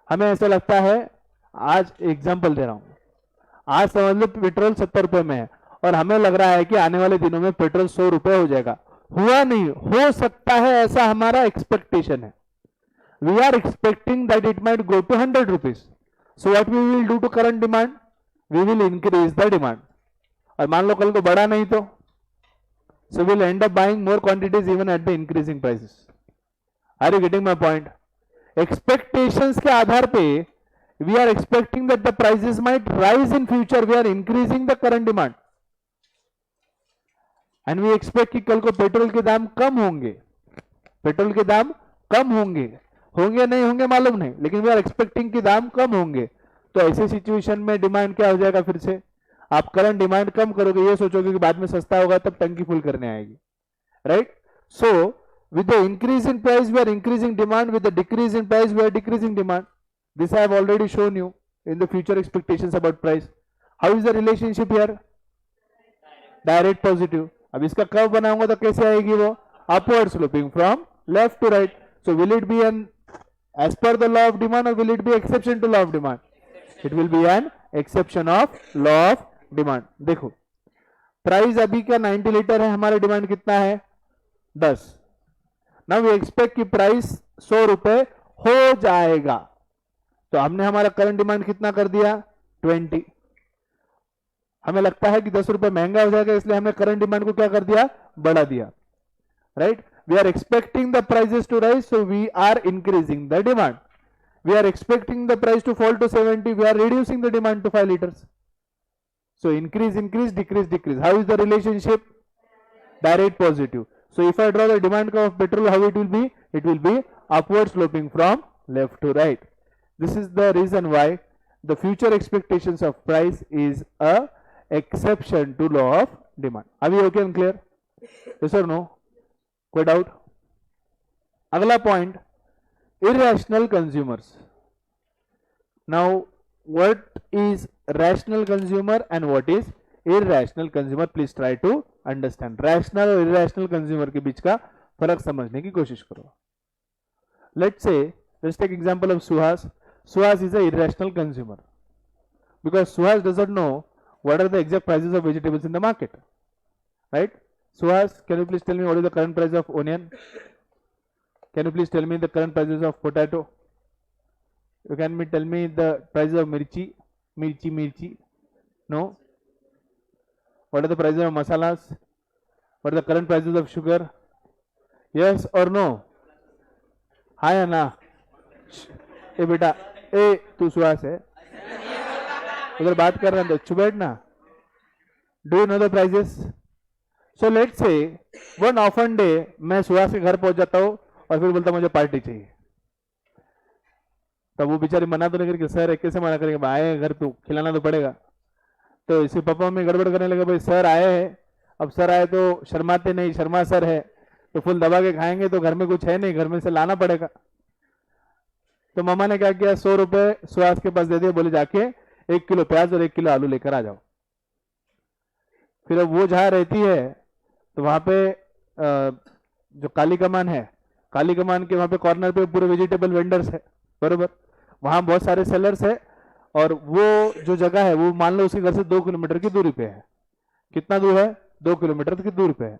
हमें ऐसा लगता है, आज example दे रहा हूं, आज समझ लो पेट्रोल 70 रुपए में है और हमें लग रहा है कि आने वाले दिनों में पेट्रोल 100 रुपए हो जाएगा. हुआ नहीं, हो सकता है, ऐसा हमारा एक्सपेक्टेशन है. We are expecting that it might go to 100 rupees. So what we will do to current demand? We will increase the demand. और मान लो कल को बढ़ा नहीं तो, so we'll end up buying more quantities even at the increasing prices. Are you getting my point? Expectations के आधार पे we are expecting that the prices might rise in future. We are increasing the current demand. And we expect कि कल को petrol के दाम कम होंगे, petrol के दाम कम होंगे, होंगे नहीं होंगे मालूम नहीं, लेकिन we are expecting कि दाम कम होंगे. तो ऐसे सिचुएशन में डिमांड क्या हो जाएगा? फिर से आप करंट डिमांड कम करोगे, ये सोचोगे कि बाद में सस्ता होगा तब टंकी फुल करने आएगी, right? So with the increase in price we are increasing demand, with the decrease in price we are decreasing demand. This I have already shown you in the future expectations about price. How is the relationship here? Direct positive. अब इसका curve बनाऊंगा तो कैसे आएगी वो? Upward sloping from left to right. So will it be an as per the law of demand और will it be exception to law of demand? It will be an exception of law of demand. देखो price अभी क्या 90 litre है, हमारा demand कितना है? 10. Now we expect कि price 100 रुपए हो जाएगा, तो हमने हमारा करंट डिमांड कितना कर दिया? 20. हमें लगता है कि 10 रुपए महंगा हो जाएगा, इसलिए हमने करंट डिमांड को क्या कर दिया? बढ़ा दिया, right? We are expecting the prices to rise, so we are increasing the demand. We are expecting the price to fall to 70, we are reducing the demand to 5 liters. So increase, increase, decrease, decrease. How is the relationship? Direct positive. So if I draw the demand curve of petrol, how it will be? It will be upward sloping from left to right. This is the reason why the future expectations of price is a exception to law of demand. Are we okay and clear? Yes or no? कोई doubt? अगला point, irrational consumers. Now what is rational consumer and what is irrational consumer? Please try to understand. Rational और irrational consumer के बीच का फर्क समझने की कोशिश करो. Let's say, let's take example of Suhas. Suhas is a irrational consumer because Suhas doesn't know what are the exact prices of vegetables in the market, right? Suhas, can you please tell me what is the current price of onion? Can you please tell me the current prices of potato? You can tell me the prices of mirchi? No. What are the prices of masalas? What are the current prices of sugar? Yes or no? हाँ या ना? ए बेटा, ए तू सुहास है, उधर बात कर रहे हैं तो चुप बैठ ना. Do you know the prices? So let's say one often day मैं सुहास के घर पहुंच जाता हूँ और फिर बोलता मुझे पार्टी चाहिए। तब वो बेचारी मना तो नहीं करेगी, सर कैसे मना करेंगे, आए घर तो खिलाना तो पड़ेगा। तो इसी पापा में गड़बड़ करने लगे, भाई सर आए हैं, अब सर आए तो शर्माते नहीं, शर्मा सर है तो फुल दबा के खाएंगे, तो घर में कुछ है नहीं, घर में से लाना पड़ेगा। तो मामा ने क्या किया, 100 रुपए सुहास के पास दे दिए, बोले जाके 1 किलो प्याज और 1 किलो आलू लेकर आ जाओ। फिर अब वो जहाँ रहती है तो वहां पे जो काली कमान है, काली कमान के वहां पे कॉर्नर पे पूरे वेजिटेबल वेंडर्स है, बरोबर, वहां बहुत सारे सेलर्स है, और वो जो जगह है वो मान लो उसके घर से 2 किलोमीटर की दूरी पे है। कितना दूर है, 2 किलोमीटर की दूरी पे है।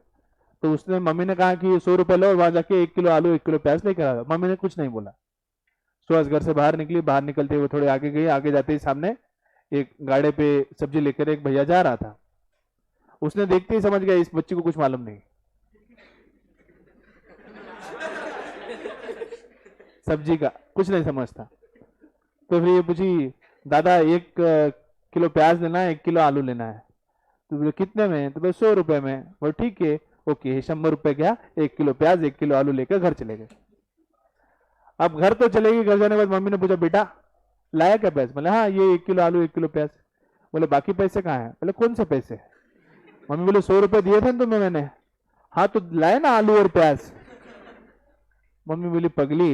तो उसने मम्मी ने कहा कि 100 रुपए लो और वहां जाके 1 किलो आलू 1 किलो प्याज लेकर आ जाओ। मम्मी ने कुछ नहीं बोला। सुहास घर से बाहर निकली, बाहर निकलते हुए थोड़े आगे गई, आगे जाते ही सामने एक गाड़े पे सब्जी लेकर एक भैया जा रहा था। उसने देखते ही समझ गया इस बच्ची को कुछ मालूम नहीं, सब्जी का कुछ नहीं समझता। तो फिर ये पूछी, दादा 1 किलो प्याज लेना है, 1 किलो आलू लेना है। तो बोले कितने में, तो बोले 100 रुपए में। बोले ठीक है, ओके, 100 रुपए क्या, 1 किलो प्याज 1 किलो आलू लेकर घर चले गए। अब घर तो चले गए, घर जाने के बाद मम्मी ने पूछा, बेटा लाया क्या पैसे, बोले हाँ ये 1 किलो आलू 1 किलो प्याज। बोले बाकी पैसे कहाँ हैं, बोले कौन से पैसे। मम्मी बोले 100 रुपए दिए थे तुम्हें मैंने। हाँ तो लाए ना आलू और प्याज। मम्मी बोली पगली,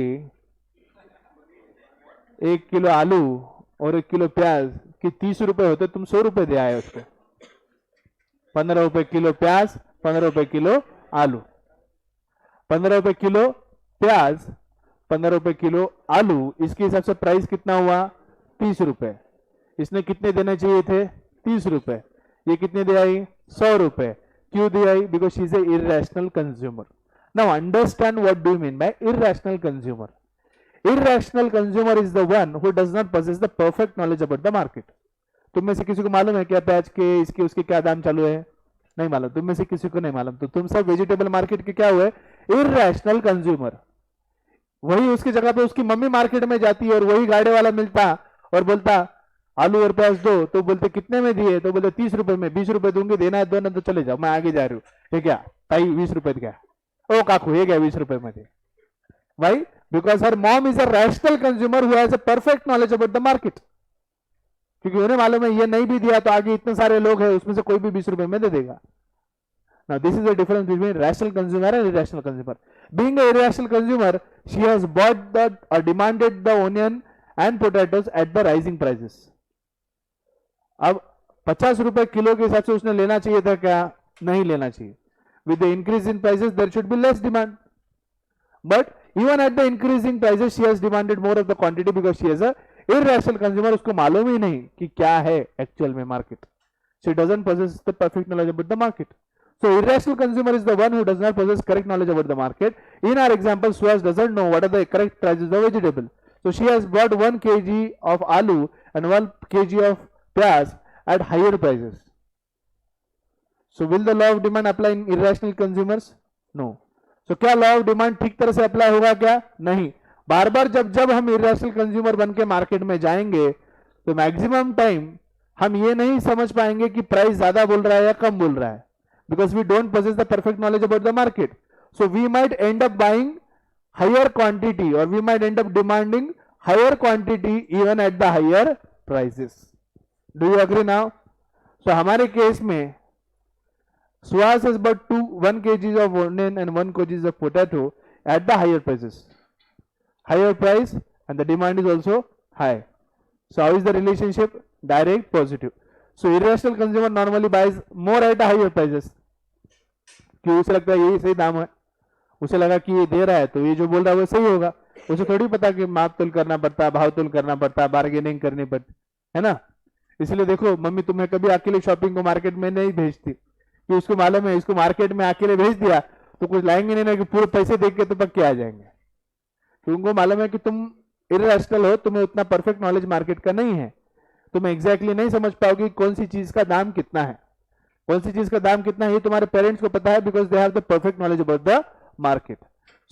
1 किलो आलू और 1 किलो प्याज की 30 रुपए होते, तुम 100 रुपए दे आए उसको। 15 रुपए किलो प्याज, 15 रुपए किलो आलू, 15 रुपए किलो प्याज, 15 रुपए किलो आलू, इसके हिसाब से प्राइस कितना हुआ, 30 रुपए। इसने कितने देने चाहिए थे, 30 रुपए। ये कितने दे आई, 100 रुपए। क्यों दे आई, because she is a irrational consumer. Now understand what do you mean by irrational consumer. Irrational consumer is the one who does not possess the perfect knowledge about the market. तुम में से किसी को मालूम है क्या प्याज के इसके उसके क्या दाम चालू है, नहीं मालूम, तुम में से किसी को नहीं मालूम। तो तुम सब वेजिटेबल मार्केट के क्या हुए, इररेशनल कंज्यूमर। वही उसकी जगह पे उसकी मम्मी मार्केट में जाती और वही गाड़े वाला मिलता और बोलता आलू और प्याज दो, तो बोलते कितने में दिए, तो बोलते 30 रुपए में, 20 रुपए दूंगी, देना है दो ना तो चले जाओ, मैं आगे जा रही हूँ। ठीक है ताई 20 रुपए क्या, ओ काकू ये क्या 20 रुपए में दे। Why? Because her mom is a rational consumer who has a perfect knowledge about the market. क्योंकि उन्हें मालूम है ये नहीं भी दिया तो आगे इतने सारे लोग हैं उसमें से कोई भी 20 रुपए में दे देगा। Now this is the difference between rational consumer and irrational consumer. Being an irrational consumer, she has bought the or demanded the onion and potatoes at the rising prices. अब 50 रुपए किलो के हिसाब से उसने लेना चाहिए था क्या, नहीं लेना चाहिए। With the increase in prices, there should be less demand. But even at the increasing prices, she has demanded more of the quantity because she is a irrational consumer. उसको मालूम ही नहीं कि क्या है एक्चुअल में market. She doesn't possess the perfect knowledge about the market. So irrational consumer is the one who does not possess correct knowledge about the market. In our example, Suhas doesn't know what are the correct prices of vegetable. So she has bought 1 kg of aloo and 1 kg of pyaz at higher prices. So will the law of demand apply in irrational consumers? No. So क्या law of demand ठीक तरह से apply होगा क्या, नहीं। बार बार जब जब हम इरेशनल कंज्यूमर बन के मार्केट में जाएंगे तो मैक्सिमम टाइम हम ये नहीं समझ पाएंगे कि प्राइस ज्यादा बोल रहा है या कम बोल रहा है, because we don't possess the perfect knowledge about the market. So we might end up buying higher quantity और we might end up demanding higher quantity even at the higher prices. Do you agree now? So हमारे case में Suhas has bought 1 kg of onion and 1 kg of potato at the higher prices. Higher price and the demand is also high. So how is the relationship? Direct positive. So irrational consumer normally buys more at higher prices. क्यों? उसे लगता है यही सही दाम है, उसे लगा कि ये दे रहा है तो ये जो बोल रहा है वो सही होगा. उसे थोड़ी पता कि माप तोल करना पड़ता, भाव तोल करना पड़ता, बार्गेनिंग करनी पड़ती है ना. इसलिए देखो मम्मी तुम्हें कभी अकेले शॉपिंग को मार्केट में नहीं भेजती कि उसको मालूम है इसको मार्केट में अकेले भेज दिया तो कुछ लाएंगे नहीं ना, कि पूरे पैसे देख के तो पक्के आ जाएंगे. तो उनको मालूम है कि तुम इररेशनल हो, तुम्हें उतना परफेक्ट नॉलेज मार्केट का नहीं है, तुम्हें एग्जैक्टली नहीं समझ पाओगे कौन सी चीज का दाम कितना है, कौन सी चीज का दाम कितना है. ये तुम्हारे पेरेंट्स को पता है because they have the perfect knowledge about the market.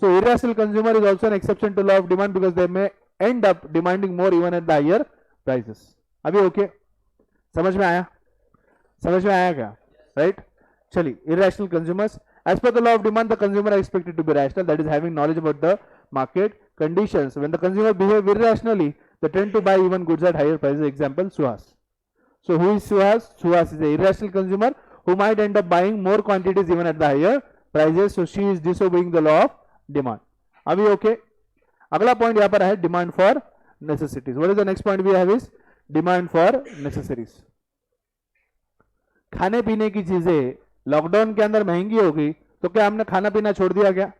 So irrational consumer is also an exception to law of demand because they may end up demanding more even at the higher prices. अभी okay, समझ में आया? समझ में आया क्या? Right. चलिए, irrational consumers. As per the law of demand, the consumer are expected to be rational, that is having knowledge about the market conditions. When the consumer behave irrationally, they tend to buy even goods at higher prices. Example, Suhas. So who is Suhas? Suhas is an irrational consumer who might end up buying more quantities even at the higher prices. So she is disobeying the law of demand. Are we okay? अगला point यहाँ पर है demand for necessities. What is the next point we have is demand for necessaries. खाने पीने की चीजें lockdown के अंदर महंगी हो गई तो क्या हमने खाना पीना छोड़ दिया क्या?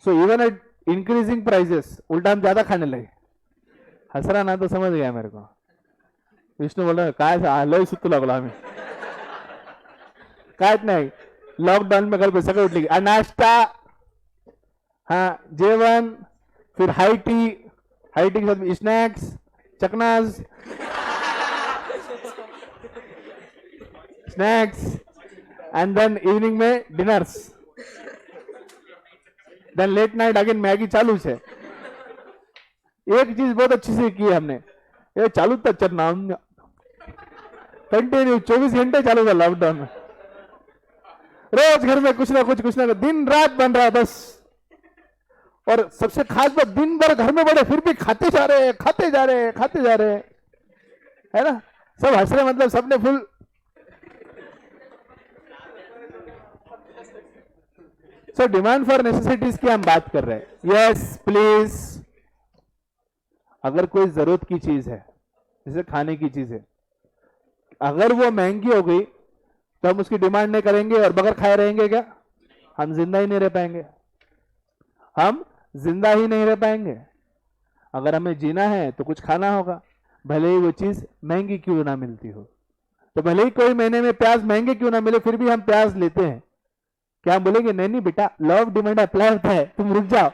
So even at increasing prices उल्टा हम ज्यादा खाने लगे. हसरा ना तो समझ गया मेरे को. विष्णू बोल रहा काय लय सुत्तू लागलो आम्ही. कायच नाही, लॉकडाउन में घर पे सगळं उठली. नाश्ता, हाँ जेवण, फिर हाई टी के साथ स्नैक्स, चकनाज, स्नैक्स, एंड देन इवनिंग में dinners, then late night again Maggi चालू से. एक चीज बहुत अच्छी से की है हमने, ये चालू था चलना कंटिन्यू 24 घंटे चालू था लॉकडाउन में. रोज घर में कुछ ना कुछ दिन रात बन रहा है बस. और सबसे खास बात, दिन भर घर में बड़े फिर भी खाते जा रहे हैं, है ना. सब हंस रहे, मतलब सबने full. So demand for necessities की हम बात कर रहे हैं. Yes please. अगर कोई जरूरत की चीज है, जैसे खाने की चीज है, अगर वो महंगी हो गई तो हम उसकी डिमांड नहीं करेंगे और बगैर खाए रहेंगे क्या? हम जिंदा ही नहीं रह पाएंगे. अगर हमें जीना है तो कुछ खाना होगा, भले ही वो चीज महंगी क्यों ना मिलती हो. तो भले ही कोई महीने में प्याज महंगे क्यों ना मिले, फिर भी हम प्याज लेते हैं. क्या हम बोलेंगे नहीं बेटा, लॉ ऑफ डिमांड अप्लाई होता है, तुम रुक जाओ,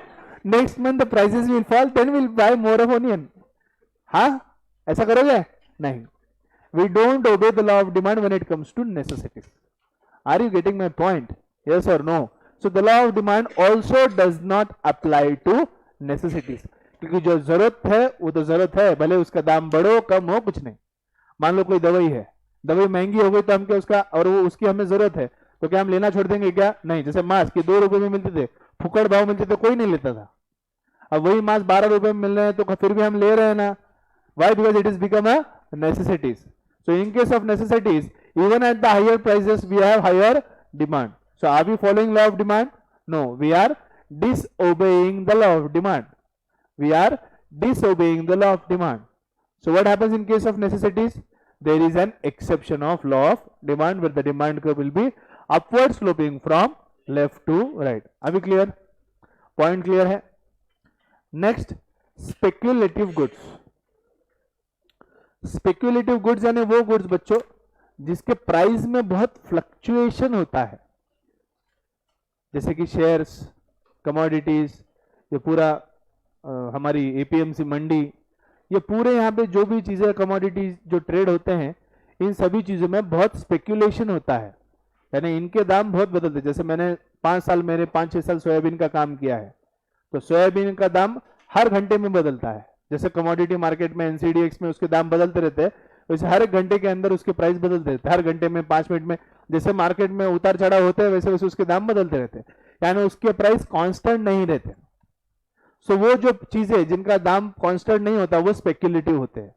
next month the prices will fall, then will buy more of onion. हाँ, ऐसा करोगे? नहीं. We don't obey the law of demand when it comes to necessities. Are you getting my point? Yes और no? So the law of demand also does not apply to necessities. क्योंकि जो जरूरत है वो तो जरूरत है, भले उसका दाम बढ़ो कम हो कुछ नहीं. मान लो कोई दवाई है, दवाई महंगी हो गई तो हम क्या उसका, और वो उसकी हमें जरूरत है तो क्या हम लेना छोड़ देंगे क्या? नहीं. जैसे मास्क 2 रुपए में मिलते थे, फुकड़ भाव मिलते थे, कोई नहीं लेता था. अब वही मास्क 12 रुपए में मिल रहे हैं तो फिर भी हम ले रहे हैं ना. Why? Because it is become a necessities. So in case of necessities, even at the higher prices we have higher demand. So are we following law of demand? No, we are disobeying the law of demand. So what happens in case of necessities? There is an exception of law of demand where the demand curve will be upward sloping from left to right. Are we clear? Point clear है? Next, speculative goods. Speculative goods यानी वो goods बच्चों जिसके price में बहुत fluctuation होता है, जैसे कि शेयर्स, कमोडिटीज, ये पूरा हमारी एपीएमसी मंडी, ये पूरे यहाँ पे जो भी चीजें कमोडिटीज जो ट्रेड होते हैं, इन सभी चीजों में बहुत स्पेक्यूलेशन होता है. यानी इनके दाम बहुत बदलते. जैसे मैंने 5-6 साल सोयाबीन का काम किया है, तो सोयाबीन का दाम हर घंटे में बदलता है. जैसे कमोडिटी मार्केट में एनसीडीएक्स में उसके दाम बदलते रहते हैं, वैसे हर एक घंटे के अंदर उसके प्राइस बदलते रहते हैं. हर घंटे में 5 मिनट में जैसे मार्केट में उतार चढ़ाव होते हैं, वैसे वैसे उसके दाम बदलते रहते हैं. यानी उसके प्राइस कांस्टेंट नहीं रहते. सो वो जो चीजें जिनका दाम कांस्टेंट नहीं होता वो स्पेक्युलेटिव होते हैं,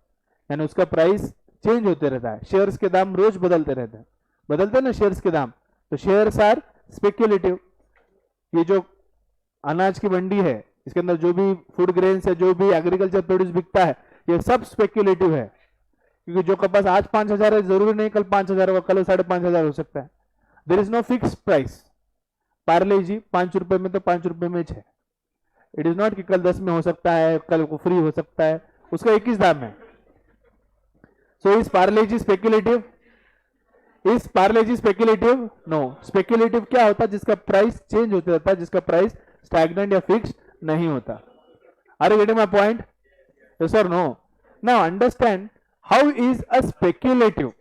यानी उसका प्राइस चेंज होते रहता है. शेयर्स के दाम रोज बदलते रहते हैं, बदलते हैं ना शेयर्स के दाम, तो शेयर्स आर स्पेक्युलेटिव. ये जो अनाज की मंडी है, इसके अंदर जो भी फूड ग्रेन्स है, जो भी एग्रीकल्चर प्रोड्यूस बिकता है, ये सब स्पेक्युलेटिव है. क्योंकि जो कपास आज 5,000 है, जरूरी नहीं कल 5,000 होगा, कल 5,500 हो सकता है. There is no fix price. Parle G 5 रुपए में तो 5 रुपए में है. इट इज नॉट कि कल 10 में हो सकता है, कल को फ्री हो सकता है, उसका एक ही दाम है. So is Parle G speculative? Is Parle G speculative? No. Speculative क्या होता है? जिसका प्राइस चेंज होते रहता है, जिसका प्राइस स्टैग्नेंट या फिक्स नहीं होता. Are you getting my point? Yes और no? Now understand how is a speculative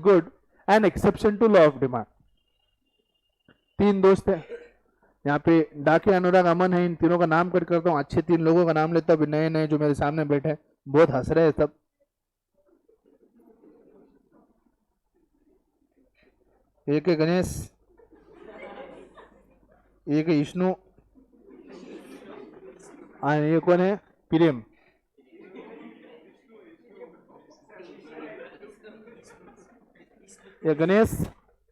good an exception to law of demand. 3 दोस्त हैं यहाँ पे, डाके, अनुराग, अमन है. इन तीनों का नाम करता हूँ. अच्छे 3 लोगों का नाम लेता हूँ, नए नए जो मेरे सामने बैठे हैं, बहुत हंस रहे हैं सब. एक है गणेश, एक है विष्णु आणि एक कोण आहे प्रेम. एक गणेश,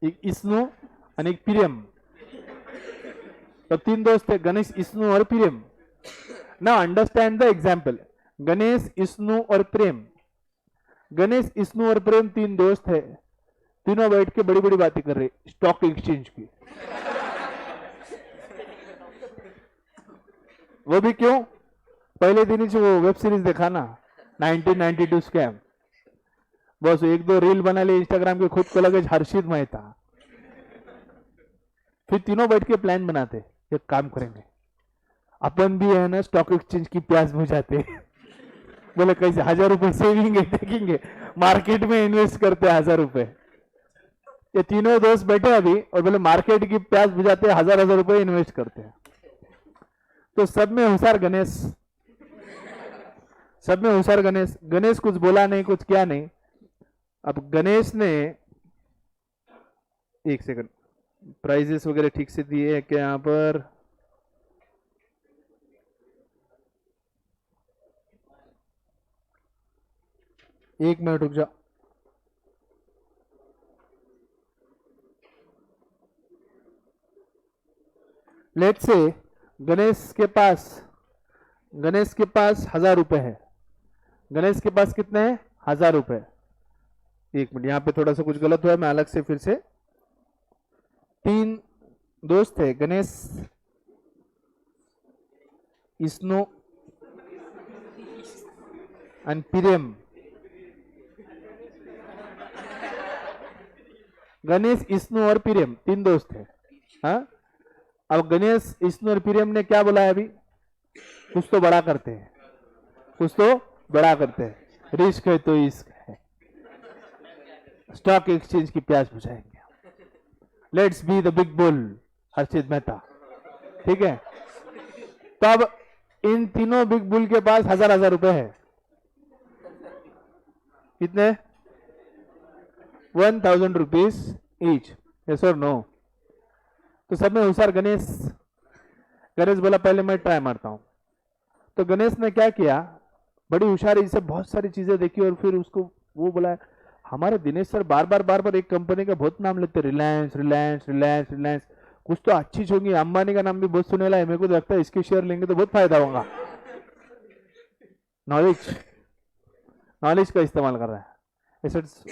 एक विष्णु आणि एक प्रेम. तो तीन दोस्त है, गणेश, विष्णु और Prem. Now understand the example. Ganesh, Vishnu और प्रेम. गणेश, विष्णु और प्रेम तीन दोस्त है. तीनों बैठ के बड़ी बड़ी बातें कर रहे स्टॉक एक्सचेंज की. वो भी क्यों? पहले दिन ही वो वेब सीरीज देखा ना, 1992 स्कैम. बस एक दो रील बना ली इंस्टाग्राम के, खुद को लगे हर्षित मेहता. फिर तीनों बैठ के प्लान बनाते, एक काम करेंगे अपन भी है ना स्टॉक एक्सचेंज की प्यास बुझाते. बोले कैसे? 1000 रुपए सेविंग है, देखेंगे मार्केट में इन्वेस्ट करते हैं 1000 रुपए. ये तीनों दोस्त बैठे अभी और बोले मार्केट की प्यास बुझाते हैं, 1000 रुपए इन्वेस्ट करते हैं. तो सब में होशियार गणेश, सब में होशियार गणेश. गणेश कुछ बोला नहीं, कुछ क्या नहीं. अब गणेश ने, एक सेकंड, प्राइजेस वगैरह ठीक से दिए हैं क्या यहां पर? एक मिनट रुक जाओ. लेट्स से गणेश के पास 1000 रुपए है. गणेश के पास कितने हैं? 1000 रुपए. एक मिनट, यहां पे थोड़ा सा कुछ गलत हुआ है, मैं अलग से फिर से. तीन दोस्त है, गणेश, विष्णु और प्रेम. गणेश, विष्णु और प्रेम तीन दोस्त है. हाँ, अब गणेश, विष्णु और प्रेम ने क्या बोला है अभी? कुछ तो बड़ा करते हैं, कुछ तो बड़ा करते हैं. रिस्क है तो इश्क है, स्टॉक एक्सचेंज की प्यास बुझाएंगे. Let's be the big bull, Harshit Mehta. ठीक है. तब इन तीनों बिग बुल के पास 1000 रुपए है. कितने? 1000 रुपीज ईच. यस और नो? तो सब में होशियार गणेश. गणेश बोला पहले मैं ट्राई मारता हूं. तो गणेश ने क्या किया, बड़ी होशियारी से बहुत सारी चीजें देखी और फिर उसको वो बोला, हमारे दिनेश सर बार बार एक कंपनी का बहुत नाम लेते, रिलायंस रिलायंस रिलायंस रिलायंस. कुछ तो अच्छी होंगी, अंबानी का नाम भी बहुत सुनेला है, मेरे को तो लगता है इसके शेयर लेंगे तो बहुत फायदा होगा. नॉलेज का इस्तेमाल कर रहा है.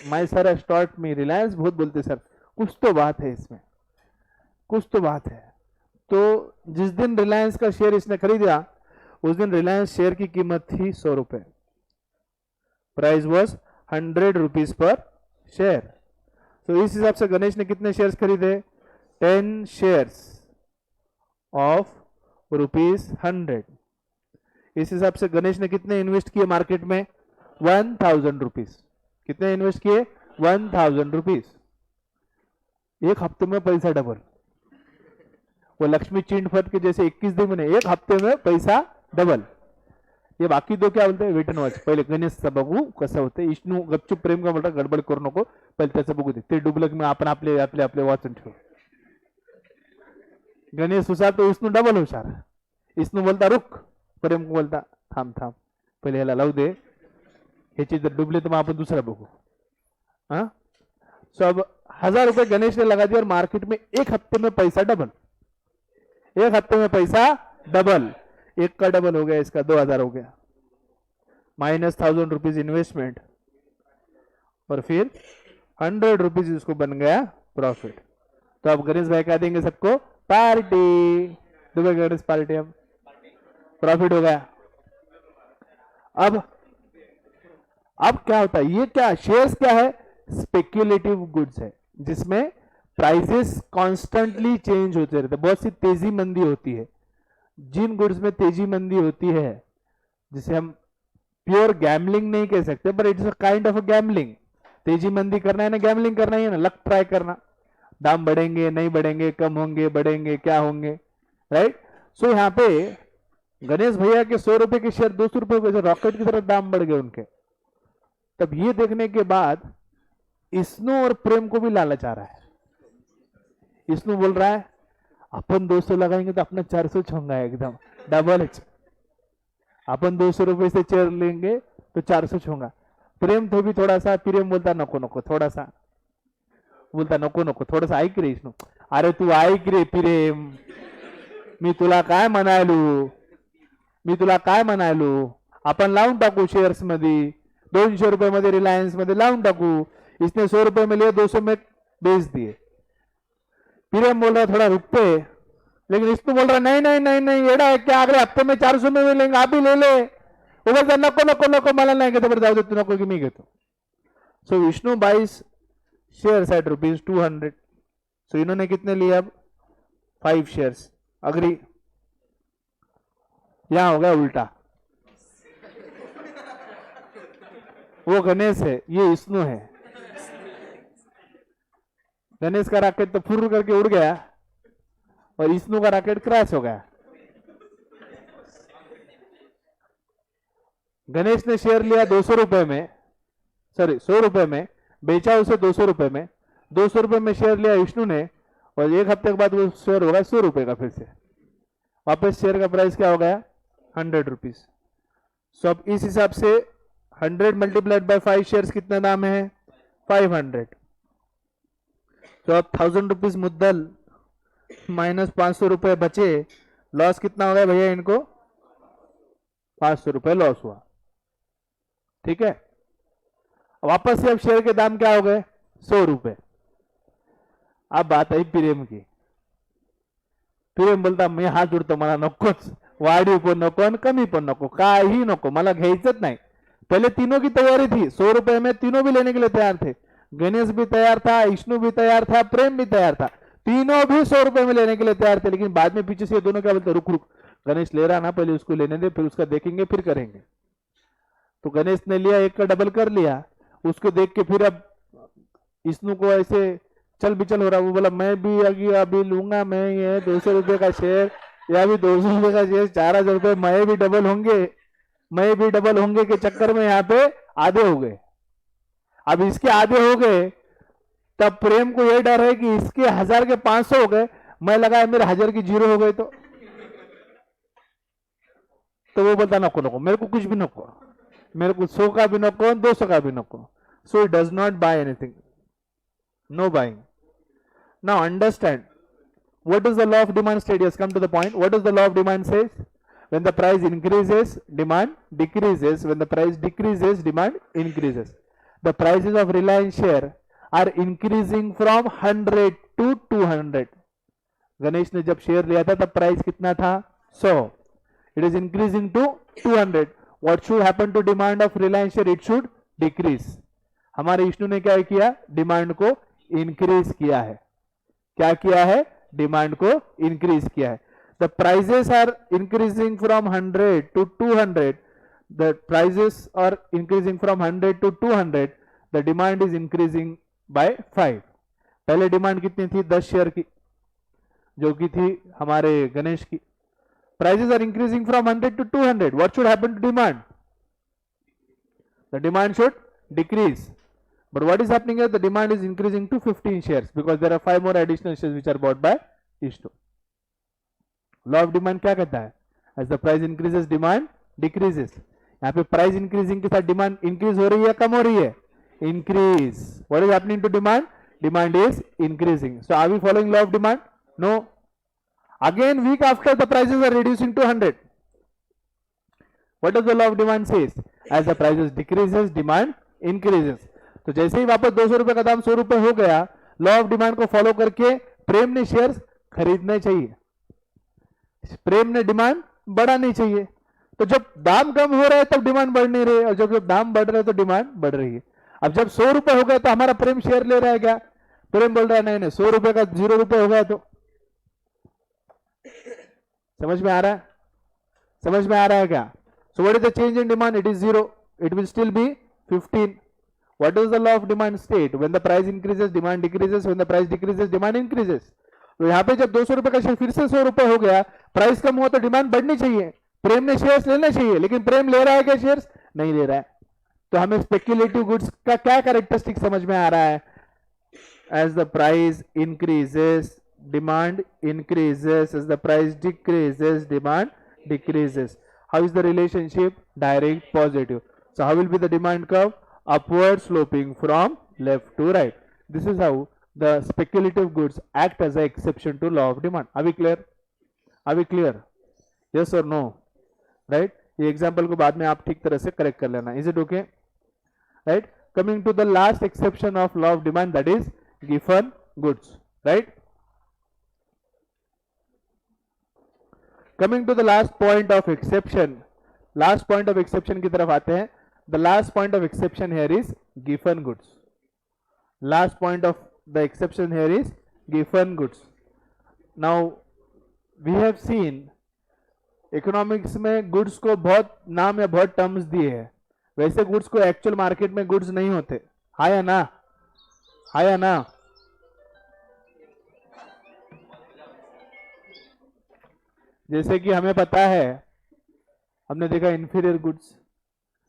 My sir has taught me Reliance, बहुत बोलते सर. कुछ तो बात है इसमें, कुछ तो बात है. तो जिस दिन रिलायंस का शेयर इसने खरीदा, उस दिन रिलायंस शेयर की कीमत थी 100 रुपए. Price was 100 rupees per share. तो इस हिसाब से गणेश ने कितने शेयर्स खरीदे? 10 शेयर्स ऑफ ₹100. इस हिसाब से गणेश ने कितने इन्वेस्ट किए मार्केट में? 1000 रुपीज. कितने इन्वेस्ट किए? 1000 रुपीज. एक हफ्ते में पैसा डबल. वो लक्ष्मी चिट फंड के जैसे 21 दिन में, एक हफ्ते में पैसा डबल. ये बाकी दो क्या बोलते हैं? Wait and watch. पहिले गणेशचा बघू कसं होतं. विष्णू गपचूप प्रेम का बोलता, गडबड करू नको, पहिले त्याचं बघू दे. ते डुबलं की मग आपण आपले आपले आपले वाचून ठेवू. गणेश हुशार तो विष्णू डबल हुशार. विष्णू बोलता रुक, प्रेम को बोलता थांब थांब, पहिले ह्याला लावू दे, ह्याची जर डुबले तर मग आपण दुसरा बघू. हाँ, सो अब 1000 रुपए गणेश ने लगा दिया और मार्केट में एक हफ्ते में पैसा डबल. एक हफ्ते में पैसा डबल. एक का डबल हो गया, इसका 2000 हो गया. माइनस 1000 रुपीज इन्वेस्टमेंट और फिर 100 रुपीज उसको बन गया प्रॉफिट. तो अब गणेश भाई क्या देंगे सबको? पार्टी. Dubai Ganesh party. हम प्रॉफिट हो गया. अब क्या होता है? ये क्या शेयर्स क्या है? स्पेक्युलेटिव गुड्स है, जिसमें प्राइसेस कॉन्स्टेंटली चेंज होते रहते. बहुत सी तेजी मंदी होती है. जिन गुड्स में तेजी मंदी होती है, जिसे हम प्योर गैमलिंग नहीं कह सकते, पर it's a kind of a gambling. तेजी मंदी करना है ना, गैमलिंग करना ही है ना, लक ट्राई करना. दाम बढ़ेंगे नहीं बढ़ेंगे, कम होंगे बढ़ेंगे, क्या होंगे, राइट. सो यहाँ पे गणेश भैया के 100 रुपए के शेयर 200 रुपए हो गए, रॉकेट की तरह दाम बढ़ गए उनके. तब ये देखने के बाद विष्णु और प्रेम को भी लालच आ रहा है. विष्णु बोल रहा है अपन 200 लगाएंगे तो अपना 400 छोंगा एकदम डबल एच। अपन 200 रुपए से चेयर लेंगे तो 400 छोंगा। प्रेम तो भी थोड़ा सा, प्रेम बोलता नको नको, थोड़ा सा बोलता नको नको, थोडासा ऐक रे विष्णू। अरे तू ऐक रे प्रेम, मी तुला काय म्हणायलो, मी तुला काय म्हणायलो, आपण लावून टाकू शेअर्स मध्ये 200 रुपए मध्ये रिलायंस मध्ये लावून टाकू। इसने 100 रुपए में लिए 200 में बेच दिए। प्रेम बोल रहा थोड़ा रुकते, लेकिन विष्णु बोल रहा नहीं नहीं नहीं नहीं, एड़ा है क्या, अगले हफ्ते में 400 में मिलेंगे, आप ही ले ले। वो बोलता नको नको नको, मला नाही घेतो, बरं जाऊ दे तू नको की मी घेतो। सो विष्णु बाइस शेयर्स एट ₹200। सो इन्होंने कितने लिए अब 5 शेयर्स। अग्री। यहां हो गया उल्टा, वो गणेश है, ये विष्णु है। गणेश का रॉकेट तो फुर करके उड़ गया और विष्णु का रॉकेट क्रैश हो गया। गणेश ने शेयर लिया 200 रुपए में, सॉरी 100 रुपए में, बेचा उसे 200 रुपए में। 200 रुपए में शेयर लिया विष्णु ने और एक हफ्ते के बाद वो शेयर होगा 100 रुपए का। फिर से वापस शेयर का प्राइस क्या हो गया 100 रुपीज। सो अब इस हिसाब से 100 मल्टीप्लाइड बाय 5 शेयर्स कितना दाम है 500। तो अब 1000 रुपीज मुद्दल माइनस 500 रुपए बचे, लॉस कितना हो गया भैया इनको 500 रुपए लॉस हुआ। ठीक है, वापस से अब शेयर के दाम क्या हो गए 100 रुपए। अब बात आई प्रेम की। प्रेम बोलता मी हात जोडतो, मला नकोच, वाढीव पण नको आणि कमी पण नको, काही नको, मला घ्यायचंच नाही। पहले तीनों की तैयारी थी, 100 रुपए में तीनों भी लेने के लिए तैयार थे। गणेश भी तैयार था, विष्णु भी तैयार था, प्रेम भी तैयार था, तीनों भी 100 रुपए में लेने के लिए तैयार थे। लेकिन बाद में पीछे से ये दोनों क्या बोलते, रुक रुक, गणेश ले रहा ना, पहले उसको लेने दे, फिर उसका देखेंगे, फिर करेंगे। तो गणेश ने लिया, एक का डबल कर लिया। उसको देख के फिर अब विष्णु को ऐसे चल बिचल हो रहा, वो बोला मैं भी अभी लूंगा, मैं ये 200 रुपए का शेयर, या भी 200 रुपए का शेयर 4000 रुपए, मैं भी डबल होंगे, मैं भी डबल होंगे के चक्कर में यहाँ पे आधे हो गए। अब इसके आधे हो गए, तब प्रेम को यह डर है कि इसके 1000 के 500 हो गए, मैं लगाया मेरे 1000 की 0 हो गए तो वो बोलता नको नको, मेरे को कुछ भी नको, मेरे को 100 का भी नको, 200 का भी नको। So it does not buy anything, no buying. Now understand what is the law of demand state? Yes, come to the point. What does the law of demand says? When the price increases, demand decreases. When the price decreases, demand increases. The prices of Reliance share are increasing from 100 to 200. Ganesh ने जब share लिया था तब price कितना था 100. It is increasing to 200. What should happen to demand of Reliance share? It should decrease. हमारे विष्णु ने क्या किया, डिमांड को इंक्रीज किया है। क्या किया है, डिमांड को इंक्रीज किया है। The prices are increasing from 100 to 200. The prices are increasing from 100 to 200. The demand is increasing by 5. पहले डिमांड कितनी थी 10 शेयर की, जो की थी हमारे गणेश की। Prices are increasing from 100 to 200. What should happen to demand? The demand should decrease. But what is happening here? The demand is increasing to 15 shares because there are 5 more additional shares which are bought by Ishto. Law of demand क्या कहता है? As the price increases, demand decreases. यहाँ पे price increasing के साथ demand increase हो रही है, कम हो रही है? Increase. What is happening to demand? Demand is increasing. So are we following law of demand? No. Again, week after the prices are reducing to 100. What does the law of demand says? As the prices decreases, demand increases. तो जैसे ही वापस 200 रुपए का दाम 100 रुपए हो गया, law of demand को फॉलो करके प्रेम ने शेयर्स खरीदने चाहिए, प्रेम ने डिमांड बढ़ानी चाहिए। तो जब दाम कम हो रहा है तब डिमांड बढ़ नहीं रही है, और जब दाम बढ़ रहा है तो डिमांड बढ़ रही है। अब जब 100 रुपए हो गए तो हमारा प्रेम शेयर ले रहा है क्या? प्रेम बोल रहा है नहीं नहीं, 100 रुपए का 0 रुपए हो गया। तो समझ में आ रहा है? समझ में आ रहा है क्या? So what is the change in demand? It is 0. It will still be 15. What is the law of demand state? When the price increases, demand decreases. When the price decreases, demand increases. तो यहाँ पे जब 200 रुपए का share फिर से 100 रुपए हो गया, प्राइस कम हुआ तो डिमांड बढ़नी चाहिए, प्रेम ने शेयर्स लेना चाहिए, लेकिन प्रेम ले रहा है क्या शेयर्स? नहीं ले रहा है। तो हमें स्पेक्युलेटिव गुड्स का क्या कैरेक्टरिस्टिक समझ में आ रहा है? As the price increases, demand increases. As the price decreases, demand decreases. How is the relationship? Direct positive. So how will be the demand curve? Upward sloping from left to right. This is how the speculative goods act as an exception to law of demand. Are we clear? Are we clear? Yes or no? Right? ये example को बाद में आप ठीक तरह से correct कर लेना. Is it okay? Right? Coming to the last exception of law of demand, that is given goods. Right? Coming to the last point of exception. Last point of exception की तरफ आते हैं. The last point of exception here is given goods. Last point of the exception here is given goods. Now we have seen economics में goods को बहुत नाम या बहुत टर्म्स दिए हैं. वैसे गुड्स को एक्चुअल मार्केट में गुड्स नहीं होते. हाँ या ना? हाँ या ना? जैसे कि हमें पता है, हमने देखा इंफीरियर गुड्स.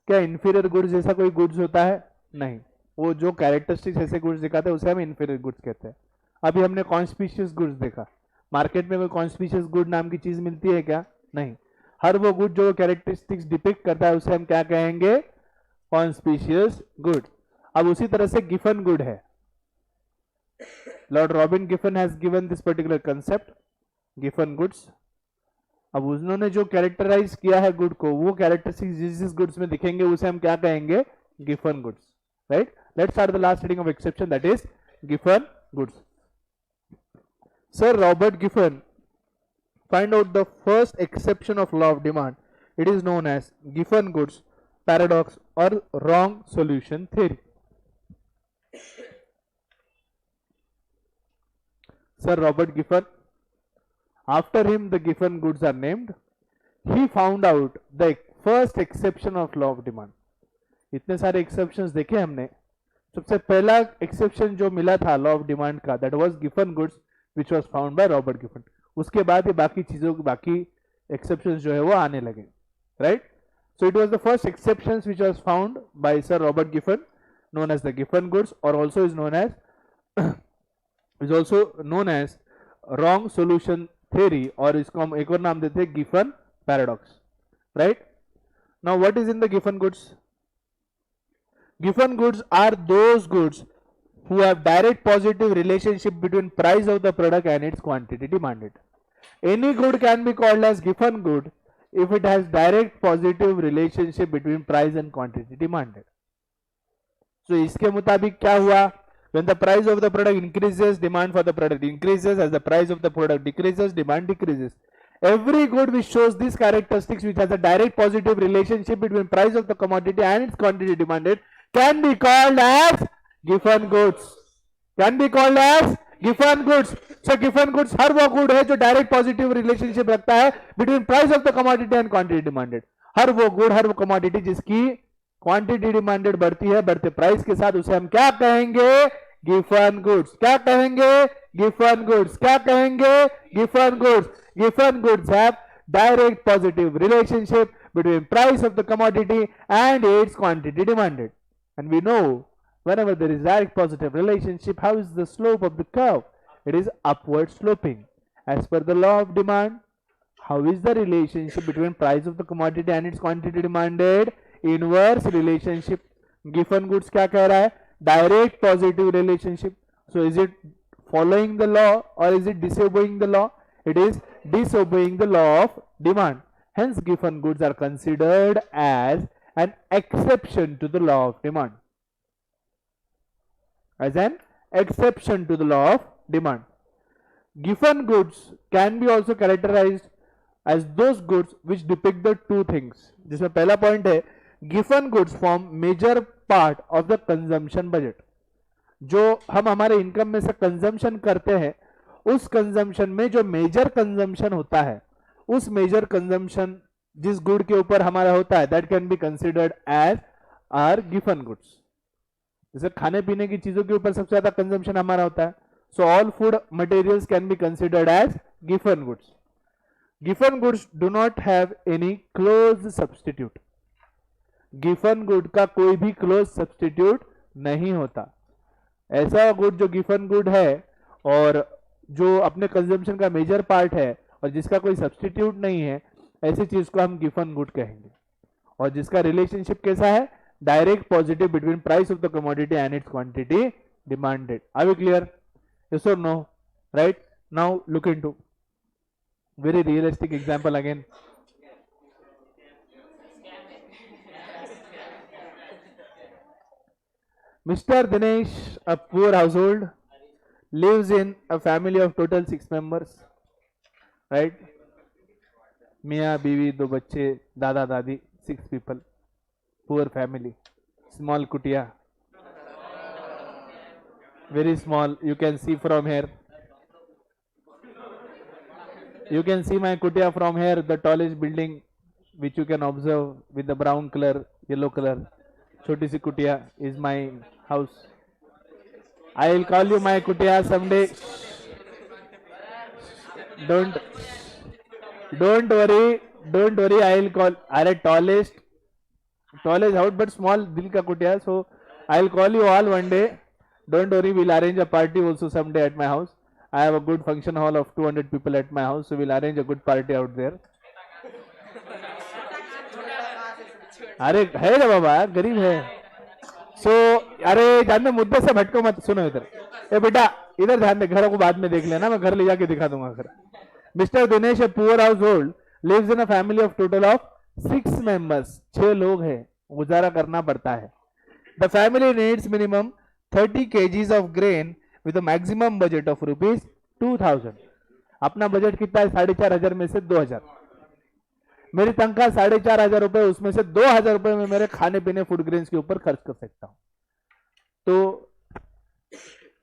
क्या इंफीरियर गुड्स जैसा कोई गुड्स होता है? नहीं. वो जो कैरेक्टरिस्टिक्स ऐसे गुड्स दिखाते हैं उसे हम इंफीरियर गुड्स कहते हैं. अभी हमने कॉन्स्पिशियस गुड्स देखा. मार्केट में कोई कॉन्स्पिशियस गुड नाम की चीज मिलती है क्या? नहीं. हर वो गुड जो कैरेक्टरिस्टिक्स डिपिक्ट करता है उसे हम क्या कहेंगे? Conspicuous good. अब उसी तरह से गिवन गुड है. Lord robin Giffen has given this particular concept given goods. अब उन्होंने जो कैरेक्टराइज किया है गुड को, वो कैरेक्टरिस्टिक्स जिस गुड्स में दिखेंगे उसे हम क्या कहेंगे? गिवन goods. Right? Let's start the last heading of exception, that is given goods. Sir Robert Giffen find out the first exception of law of demand. It is known as Giffen goods paradox or wrong solution theory. Sir Robert Giffen, after him the Giffen goods are named. He found out the first exception of law of demand. इतने सारे exceptions देखे हमने. सबसे पहला exception जो मिला था law of demand का, that was given goods which was found by Robert Giffen. उसके बाद ये बाकी चीजों की बाकी exceptions जो है वो आने लगे. Right? So it was the first exceptions which was found by Sir Robert Giffen, known as the Giffen goods, or also is known as wrong solution theory, और इसको हम एक और नाम देते हैं Giffen paradox. Right? Now what is in the Giffen goods? Giffen goods are those goods who have direct positive relationship between price of the product and its quantity demanded. Any good can be called as given good if it has direct positive relationship between price and quantity demanded. So इसके मुताबिक क्या हुआ? When the price of the product increases, demand for the product increases. As the price of the product decreases, demand decreases. Every good which shows these characteristics, which has a direct positive relationship between price of the commodity and its quantity demanded, can be called as given goods. Can be called as given goods. So given goods हर वो good है जो direct positive relationship रखता है between price of the commodity and quantity demanded. हर वो good, हर वो commodity जिसकी quantity demanded बढ़ती है बढ़ते प्राइस के साथ, उसे हम क्या कहेंगे? गिवन गुड्स. क्या कहेंगे? गिवन गुड्स. क्या कहेंगे? गिवन गुड्स. गिवन goods have direct positive relationship between price of the commodity and its quantity demanded. And we know whenever there is direct positive relationship, how is the slope of the curve? It is upward sloping. As per the law of demand, how is the relationship between price of the commodity and its quantity demanded? Inverse relationship. Giffen goods क्या कह रहा है? Direct positive relationship. So is it following the law or is it disobeying the law? It is disobeying the law of demand. Hence giffen goods are considered as an exception to the law of demand. As an exception to the law of demand. Giffen goods can be also characterized as those goods which depict the two things. जिसमें पहला point है, giffen goods form major part of the consumption budget. जो हम हमारे income में से consumption करते हैं, उस कंजम्पशन में जो मेजर कंजम्पशन होता है, उस मेजर कंजम्पशन जिस गुड के ऊपर हमारा होता है, that can be considered as are गिवन गुड्स. जैसे खाने पीने की चीजों के ऊपर सबसे ज्यादा कंजम्पशन हमारा होता है. So all food materials can be considered as गिवन गुड्स. गिवन goods do not have any close substitute. गिवन गुड का कोई भी क्लोज सब्स्टिट्यूट नहीं होता. ऐसा गुड जो गिवन गुड है और जो अपने कंजम्पशन का मेजर पार्ट है और जिसका कोई सब्सटीट्यूट नहीं है, ऐसी चीज को हम गिवन गुड कहेंगे। और जिसका रिलेशनशिप कैसा है, direct positive between price of the commodity and its quantity demanded. Are we clear? Yes और no? Right, now look into very realistic example again. Mr. Dinesh, a poor household, lives in a family of total 6 members, right? मियाँ बीवी दो बच्चे दादा दादी 6 people, poor family, small कुटिया, very small, you can see from here. You can see my kutia from here, the tallest building which you can observe with the brown color, yellow color. Choti si kutia is my house. I will call you my kutia someday. Don't worry. I will call. Are tallest house but small dil ka kutia. So I will call you all one day. Don't worry. We'll arrange a party also someday at my house. I have a good function hall of 200 people at my house, so we'll arrange a good party out there. अरे है ना बाबा, गरीब है। सो अरे ध्यान दे, मुद्दे से भटको मत, सुनो इधर। ए बेटा इधर ध्यान दे, घरों को बाद में देख लेना, मैं घर ले जाके दिखा दूंगा घर। Mister Dinesh, a poor household, lives in a family of total of 6 members, 6 लोग हैं, गुजारा करना पड़ता है। The family needs minimum 30 kgs of grain with a maximum budget of rupees 2000। अपना बजट कितना है? 4500 में से 2000। मेरी तनख्वाह 4500 रुपए, उसमें से 2000 रुपए में मेरे खाने पीने फूड ग्रेन्स के ऊपर खर्च कर सकता हूं। तो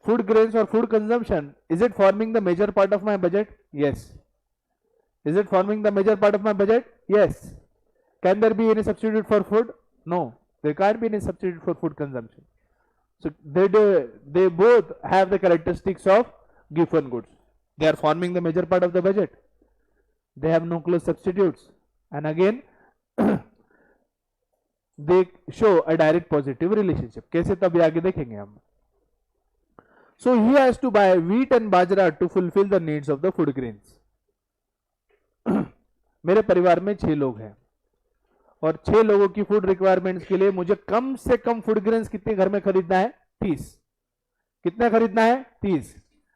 फूड ग्रेन्स और food consumption, is it forming the major part of my budget? Yes. Is it forming the major part of my budget? Yes. Can there be any substitute for food? No, there can't be any substitute for food consumption. So they both have the characteristics of given goods. They are forming the major part of the budget. They have no close substitutes, and again they show a direct positive relationship. कैसे तब आगे देखेंगे हम। So he has to buy wheat and bajra to fulfill the needs of the food grains. मेरे परिवार में 6 लोग हैं और 6 लोगों की फूड रिक्वायरमेंट्स के लिए मुझे कम से कम फूड ग्रेन्स कितने घर में खरीदना है? 30। कितना खरीदना है? 30।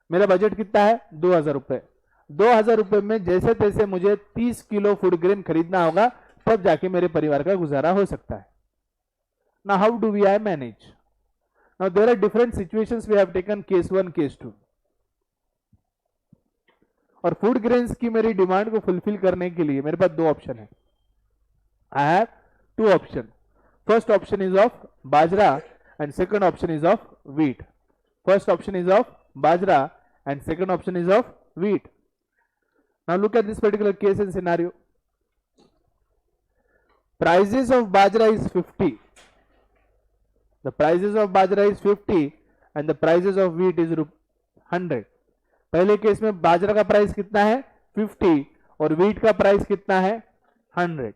मेरा बजट कितना है? 2000 रुपए। 2000 रुपए में जैसे तैसे मुझे 30 किलो फूड ग्रेन खरीदना होगा, तब जाके मेरे परिवार का गुजारा हो सकता है। Now how do I manage? Now there are different situations we have taken, case 1, case 2। और फूड ग्रेन्स की मेरी डिमांड को फुलफिल करने के लिए मेरे पास 2 ऑप्शन है। I have 2 options. First option is of bajra and second option is of wheat. First option is of bajra and second option is of wheat. Now look at this particular case and scenario. Prices of bajra is 50. The prices of bajra is 50 and the prices of wheat is 100. पहले case में बाजरा का price कितना है? 50 और wheat का price कितना है? 100।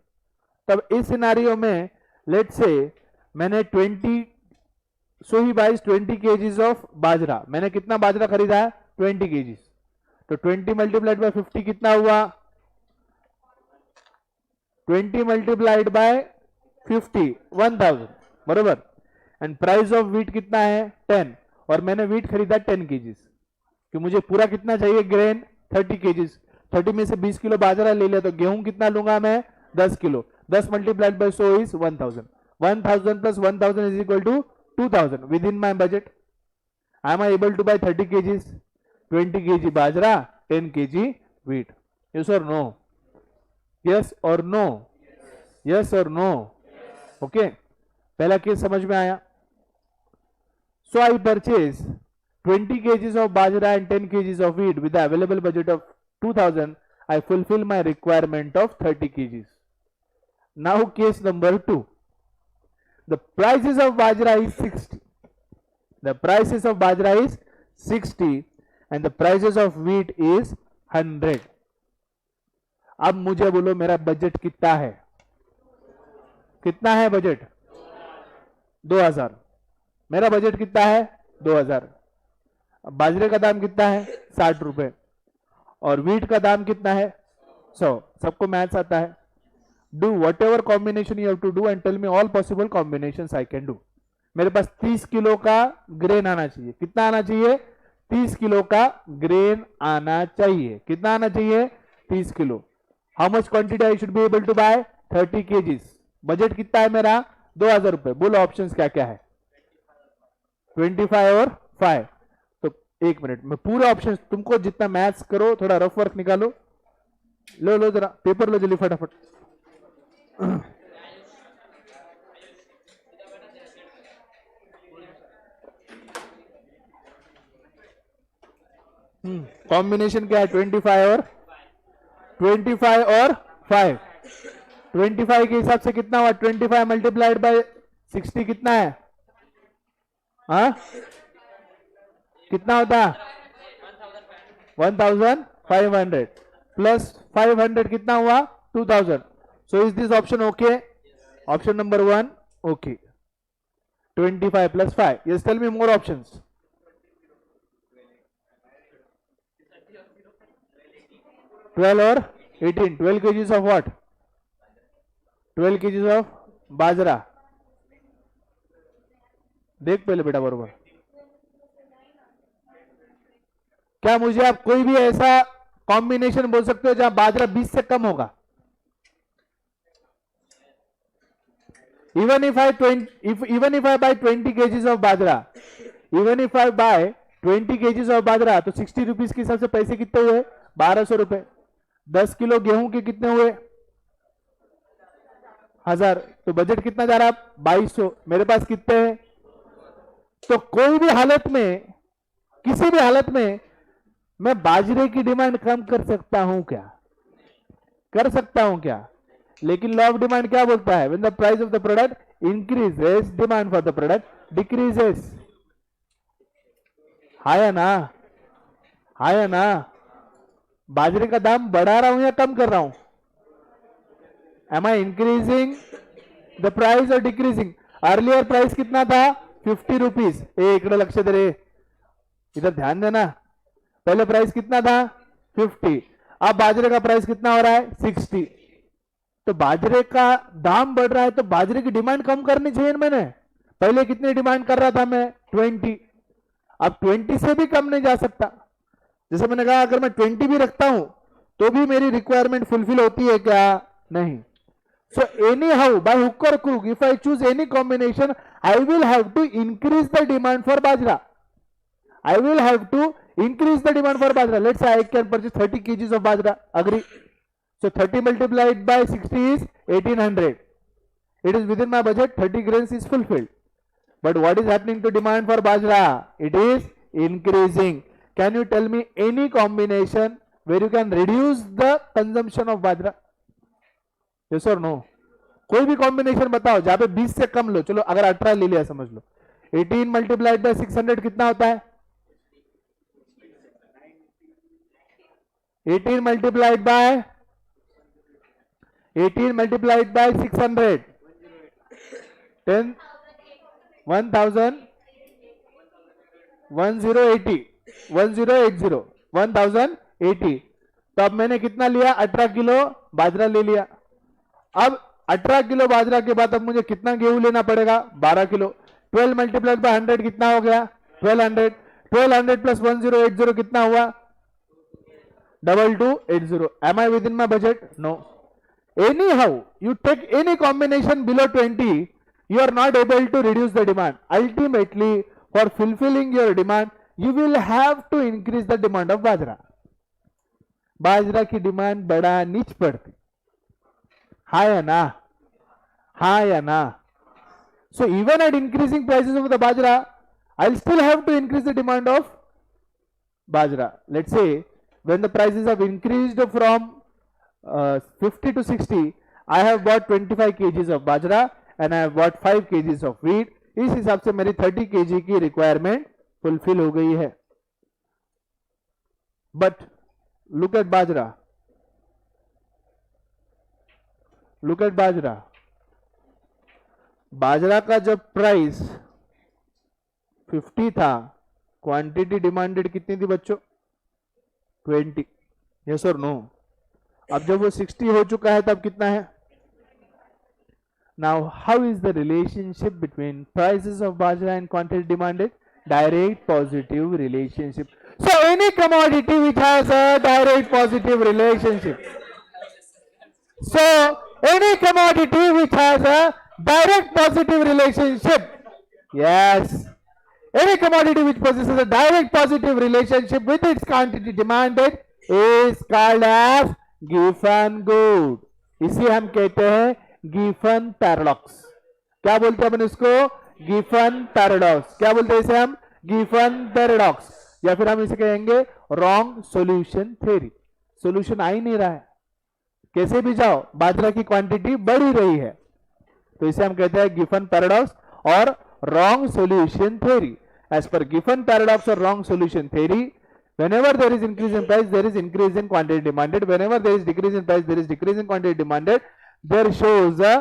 तब इस सिनारियो में लेट से मैंने 20 kgs ऑफ बाजरा, मैंने कितना बाजरा खरीदा है? 20 kgs। तो 20 मल्टीप्लाइड बाय 50 कितना हुआ? 20 मल्टीप्लाइड बाय 50 1000, बरोबर। एंड प्राइस ऑफ व्हीट कितना है? 10। और मैंने व्हीट खरीदा 10 kgs, कि मुझे पूरा कितना चाहिए ग्रेन? 30 kgs। 30 में से 20 किलो बाजरा ले लिया, तो गेहूं कितना लूंगा मैं? 10 kilo. 10 multiplied by 100 is 1000. 1000 plus 1000 is equal to 2000 within my budget. Am I able to buy 30 kgs? 20 kg bajra, 10 kg wheat. Yes or no? Yes or no? Yes or no? Okay. पहला case समझ में आया? So I purchase 20 kgs of bajra and 10 kgs of wheat with the available budget of 2000. I fulfill my requirement of 30 kgs. Now case number 2. The prices of bajra is 60. The prices of bajra is 60 and the prices of wheat is 100. अब मुझे बोलो मेरा budget कितना है? कितना है budget? 2000। मेरा budget कितना है? 2000। बाजरे का दाम कितना है 60 रुपए और वीट का दाम कितना है 100। सबको मैथ्स आता है। Do whatever combination you have to do and tell me all possible combinations I can do. मेरे पास 30 किलो का ग्रेन आना चाहिए। कितना आना चाहिए 30 किलो का ग्रेन आना चाहिए। कितना आना चाहिए 30 kilo. How much quantity I should be able to buy 30 kgs। Budget कितना है मेरा 2000 रुपए। बोलो ऑप्शंस क्या क्या है 25 और 5। तो एक मिनट में पूरे ऑप्शन तुमको जितना मैथ्स करो थोड़ा रफ वर्क निकालो। लो लो जरा पेपर लो जल्दी फटाफट। कॉम्बिनेशन क्या है 25 और 5। 25 के हिसाब से कितना हुआ 25 मल्टीप्लाइड बाय 60 कितना है हाँ कितना होता 1500 प्लस 500 कितना हुआ 2000। So is this option okay. Option number 1 okay 25 plus 5। yes tell me more options। 12 और 18 12 kgs of what 12 kgs of बाजरा। देख पहले बेटा बरोबर। क्या मुझे आप कोई भी ऐसा कॉम्बिनेशन बोल सकते हो जहां बाजरा 20 से कम होगा। even if I buy 20 kgs of bajra even if I buy 20 kgs of बाजरा तो 60 रुपीज के हिसाब से पैसे कितने हुए 1200 रुपए। 10 किलो गेहूं के कितने हुए 1000। तो बजट कितना जा रहा है 2200। मेरे पास कितने हैं। तो कोई भी हालत में किसी भी हालत में मैं बाजरे की डिमांड कम कर सकता हूं क्या कर सकता हूं क्या। लेकिन लॉ ऑफ डिमांड क्या बोलता है when the price of the product increases demand for the product decreases. हाँ या ना बाजरे का दाम बढ़ा रहा हूं या कम कर रहा हूं। Am I increasing the price और डिक्रीजिंग। अर्लियर प्राइस कितना था 50 रुपीज। इकडे लक्ष दे रे इधर ध्यान देना। पहले प्राइस कितना था 50। अब बाजरे का प्राइस कितना हो रहा है 60। तो बाजरे का दाम बढ़ रहा है तो बाजरे की डिमांड कम करनी चाहिए। मैंने पहले कितनी डिमांड कर रहा था मैं 20। अब 20 से भी कम नहीं जा सकता। जैसे मैंने कहा अगर मैं 20 भी रखता हूं तो भी मेरी रिक्वायरमेंट फुलफिल होती है क्या नहीं। So anyhow by hook और crook if I choose any combination I will have to increase the demand for bajra. I will have to increase the demand for bajra. Let's say I can purchase 30 kgs of bajra. Agree? So 30 multiplied by 60 is 1800. It is within my budget. 30 grains is fulfilled. But what is happening to demand for bajra? It is increasing. Can you tell me any combination where you can reduce the consumption of bajra? Yes or no? कोई भी combination बताओ जहां पे 20 से कम लो। चलो अगर 18 ले लिया समझ लो 18 मल्टीप्लाइड बाय 600 कितना होता है 18 multiplied by 600 10 1000 1080 1080। तो अब मैंने कितना लिया 18 किलो बाजरा ले लिया। अब 18 किलो बाजरा के बाद अब मुझे कितना गेहूं लेना पड़ेगा 12 किलो। 12 मल्टीप्लाइड बाय 100 कितना हो गया 1200। 1200 प्लस 1080 कितना हुआ 2280। Am I within my budget? No. Anyhow, you take any combination below 20, you are not able to reduce the demand. Ultimately, for fulfilling your demand, you will have to increase the demand of bajra. बाजरा की demand बढ़ानी पड़ती। हाँ या ना So even at increasing prices of the bajra, I'll still have to increase the demand of bajra. Let's say when the prices have increased from 50 to 60, I have bought 25 kgs of bajra and I have bought 5 kgs of wheat. इस हिसाब से मेरी 30 kg की requirement fulfil हो गई है। But look at bajra, look at bajra. बाजरा का जब प्राइस 50 था, क्वांटिटी डिमांडेड कितनी थी बच्चों? 20, यस और नो? अब जब वो 60 हो चुका है तब कितना है? Now how is the relationship between prices of bajra and quantity demanded? Direct positive relationship. So any commodity which has a direct positive relationship. So any commodity which has a direct positive relationship, yes, any commodity which possesses a direct positive relationship with its quantity demanded is called as Giffen good. इसे हम कहते हैं Giffen paradox. क्या बोलते हैं अपन इसको? Giffen paradox. क्या बोलते हैं इसे हम? Giffen paradox. या फिर हम इसे कहेंगे wrong solution theory. Solution आ ही नहीं रहा है, कैसे भी जाओ बाजरा की क्वांटिटी बढ़ ही रही है, तो इसे हम कहते हैं गिफन पैराडॉक्स और रॉन्ग सॉल्यूशन थ्योरी. एज पर गिफन पैराडॉक्स और wrong solution theory, whenever there is increase in price there is increase in quantity demanded, whenever there is decrease in price there is decrease in quantity demanded. There shows a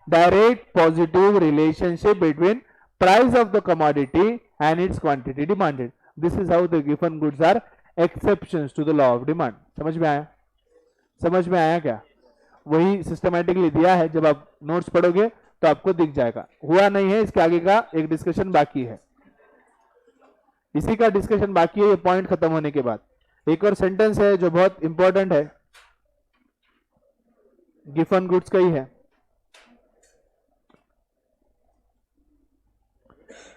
direct positive relationship between price of the commodity and its quantity demanded. This is how the Giffen goods are exceptions to the law of demand. समझ में आया? समझ में आया क्या? वही systematically दिया है, जब आप नोट्स पढ़ोगे तो आपको दिख जाएगा. हुआ नहीं है, इसके आगे का एक डिस्कशन बाकी है, इसी का डिस्कशन बाकी है ये पॉइंट खत्म होने के बाद. एक और सेंटेंस है जो बहुत इंपॉर्टेंट है, गिफन गुड्स का ही है.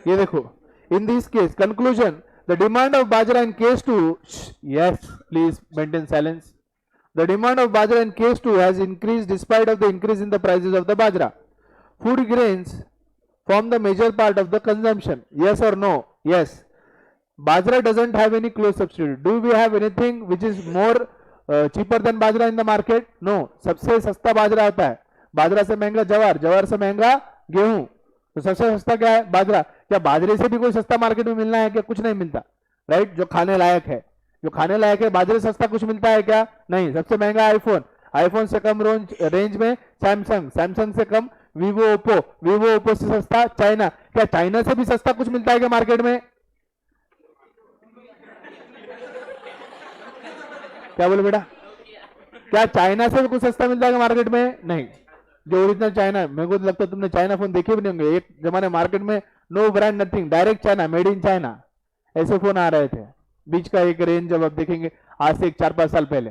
ये देखो, in this case conclusion the demand of bajra in case two, yes please maintain silence. The demand of bajra in case 2 has increased despite of the increase in the prices of the bajra. Food grains form the major part of the consumption. Yes or no? Yes. Bajra doesn't have any close substitute. Do we have anything which is more cheaper than bajra in the market? No. सबसे सस्ता बाजरा होता है. बाजरा से महंगा जवार, जवार से महंगा गेहूं. तो सबसे सस्ता क्या है? बाजरा. क्या बाजरे से भी कोई सस्ता मार्केट में मिलना है क्या? कुछ नहीं मिलता, राइट? जो खाने लायक है, जो खाने लायक है, बाजरे सस्ता कुछ मिलता है क्या? नहीं. सबसे महंगा आईफोन, आईफोन से कम रेंज में सैमसंग, सैमसंग से कम वीवो ओप्पो, वीवो ओप्पो से सस्ता चाइना. क्या चाइना से भी सस्ता कुछ मिलता है क्या मार्केट में? क्या बोले बेटा? क्या चाइना से भी कुछ सस्ता मिलता है मार्केट में? नहीं. जो ओरिजिनल चाइना, मेरे को तो लगता है तुमने चाइना फोन देखे भी नहीं होंगे. एक जमाने मार्केट में no brand nothing, direct China, made in China, ऐसे फोन आ रहे थे. बीच का एक रेंज जब आप देखेंगे आज से 4-5 साल पहले,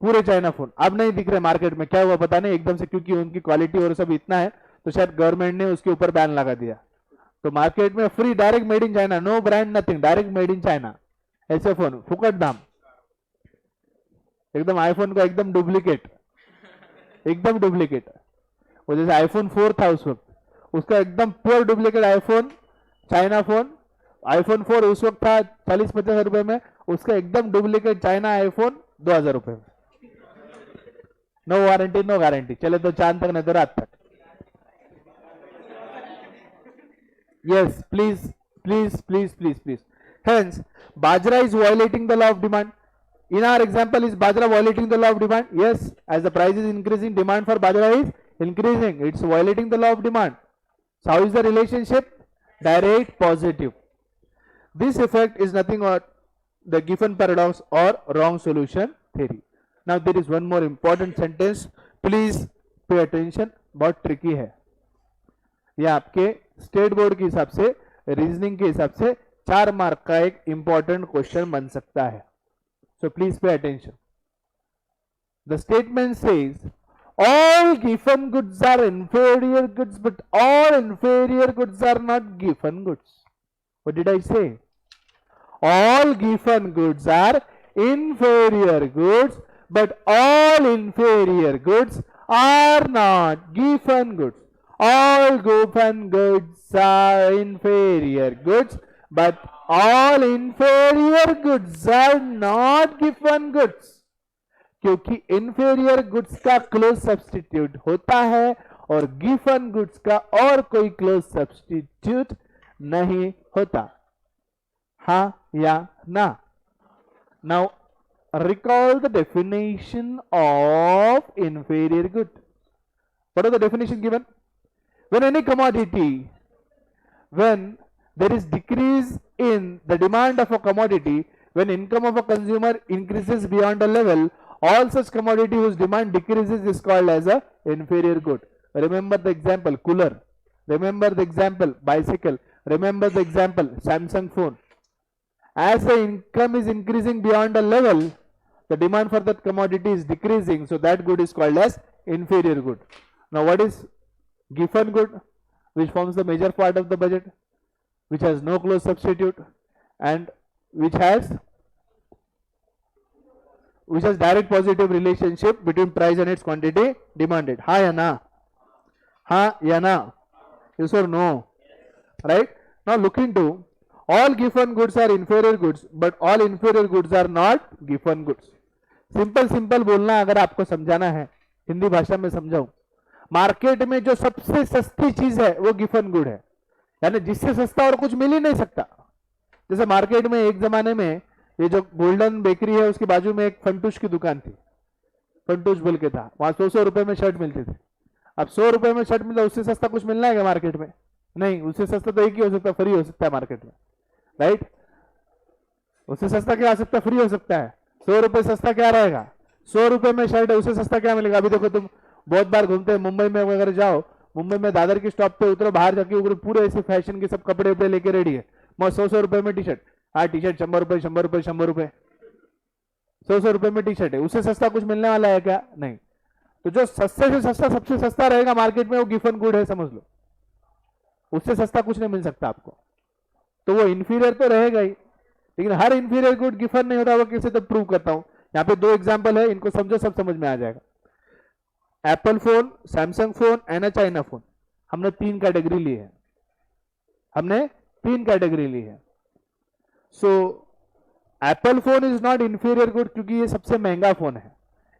पूरे चाइना फोन अब नहीं दिख रहे मार्केट में. क्या हुआ पता नहीं, एकदम से, क्योंकि उनकी क्वालिटी और सब इतना है तो शायद गवर्नमेंट ने उसके ऊपर बैन लगा दिया. तो मार्केट में free direct made in China, no brand nothing, direct made in China, ऐसे फोन फुकट दाम. एकदम आईफोन का एकदम डुप्लीकेट, एकदम डुप्लीकेट. वो जैसे आईफोन 4 था उस वक्त, उसका एकदम pure duplicate iPhone, China phone. IPhone 4 उस वक्त था 40-50 रुपए में, उसका एकदम डुप्लीकेट चाइना आईफोन 2000 रुपए में. नो वारंटी नो गारंटी, चले तो चांद तक नहीं तो रात तक. Yes please please please please please. Hence bajra is violating the law of demand. In our example, is bajra violating the law of demand? Yes, as the price is increasing, demand for bajra is increasing. It's violating the law of demand. So how is the relationship? Direct positive. This effect is nothing but the Giffen paradox or wrong solution theory. Now there is one more important sentence. Please pay attention. बहुत tricky है. यह आपके state board के हिसाब से, reasoning के हिसाब से 4 मार्क का एक इंपॉर्टेंट क्वेश्चन बन सकता है. So please pay attention. The statement says all Giffen goods are inferior goods, but all inferior goods are not Giffen goods. What did I say? All Giffen goods are inferior goods, but all inferior goods are not Giffen goods. All Giffen goods are inferior goods, but all inferior goods are not Giffen goods. क्योंकि inferior goods का close substitute होता है और Giffen goods का और कोई close substitute नहीं होता. हाँ या ना? Now recall the definition of inferior good. What are the definition given? When any commodity, when there is decrease in the demand of a commodity when income of a consumer increases beyond a level, all such commodity whose demand decreases is called as a inferior good. Remember the example cooler, remember the example bicycle, remember the example Samsung phone. As the income is increasing beyond a level, the demand for that commodity is decreasing, so that good is called as inferior good. Now what is given good, which forms the major part of the budget, which has no close substitute and which has direct positive relationship between price and its quantity demanded. Ha ya na? Ha ya na? Yes or no? Right? Now look into all given goods are inferior goods, but all inferior goods are not given goods. Simple बोलना, अगर आपको समझाना है हिंदी भाषा में समझाऊं, market में जो सबसे सस्ती चीज है वो गिफन गुड है, यानी जिससे सस्ता और कुछ मिल ही नहीं सकता. जैसे मार्केट में एक जमाने में ये जो गोल्डन बेकरी है उसके बाजू में एक फंटूश की दुकान थी, फंटूश बोल के था, वहां 100 रुपए में शर्ट मिलती थी. अब 100 रुपए में शर्ट मिलता, उससे सस्ता कुछ मिलना है क्या मार्केट में? नहीं, उससे सस्ता तो एक ही हो सकता है, फ्री हो सकता है मार्केट में. राइट? उससे सस्ता क्या आ सकता है? फ्री हो सकता है. 100 रुपए सस्ता क्या रहेगा? 100 रुपए में शर्ट है, उससे सस्ता क्या मिलेगा? अभी देखो, तुम बहुत बार घूमते हैं मुंबई में, अगर जाओ मुंबई में दादर की स्टॉप पे उतरो, बाहर जाके उधर पूरे ऐसे फैशन के सब कपड़े उपड़े लेके रेडी है, मैं 100 रुपए में टी शर्ट. हाँ, टी शर्ट 100 रुपए 100 रुपए 100 रुपए, 100 रुपए में टी शर्ट है, उससे सस्ता कुछ मिलने वाला है क्या? नहीं. तो जो सस्ते से सस्ता सबसे सस्ता रहेगा मार्केट में वो गिफन गुड है, समझ लो. उससे सस्ता कुछ नहीं मिल सकता आपको, तो वो इंफीरियर तो रहेगा ही. लेकिन हर इंफीरियर गुड गिफन नहीं होता. वो कैसे तो प्रूव करता हूं. यहाँ पे 2 एग्जांपल है, इनको समझो, सब समझ में आ जाएगा. Apple phone, Samsung phone and a China phone. हमने 3 कैटेगरी ली है, हमने 3 कैटेगरी ली है. So Apple phone is not inferior good क्योंकि ये सबसे महंगा फोन है,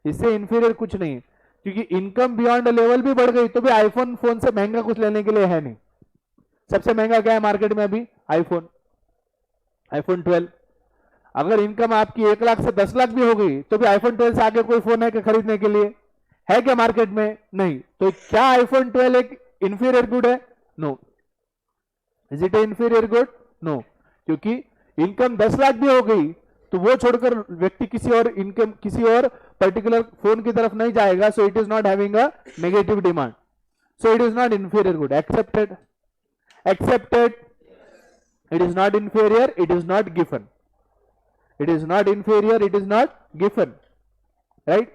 इससे इंफीरियर कुछ नहीं है. क्योंकि इनकम बियॉन्ड लेवल भी बढ़ गई तो भी आईफोन फोन से महंगा कुछ लेने के लिए है नहीं. सबसे महंगा क्या है मार्केट में अभी? आईफोन 12. अगर इनकम आपकी 1 लाख से 10 लाख भी हो गई तो भी आईफोन 12 से आगे कोई फोन है कि खरीदने के लिए? है क्या मार्केट में? नहीं. तो क्या आईफोन 12 एक इंफीरियर गुड है? No. Is it a inferior good? No. क्योंकि इनकम 10 लाख भी हो गई तो वो छोड़कर व्यक्ति किसी और इनकम, किसी और पर्टिकुलर फोन की तरफ नहीं जाएगा. So it is not having a negative demand, so it is not inferior good. Accepted? Accepted. It is not inferior, it is not given. It is not inferior, it is not given. Right?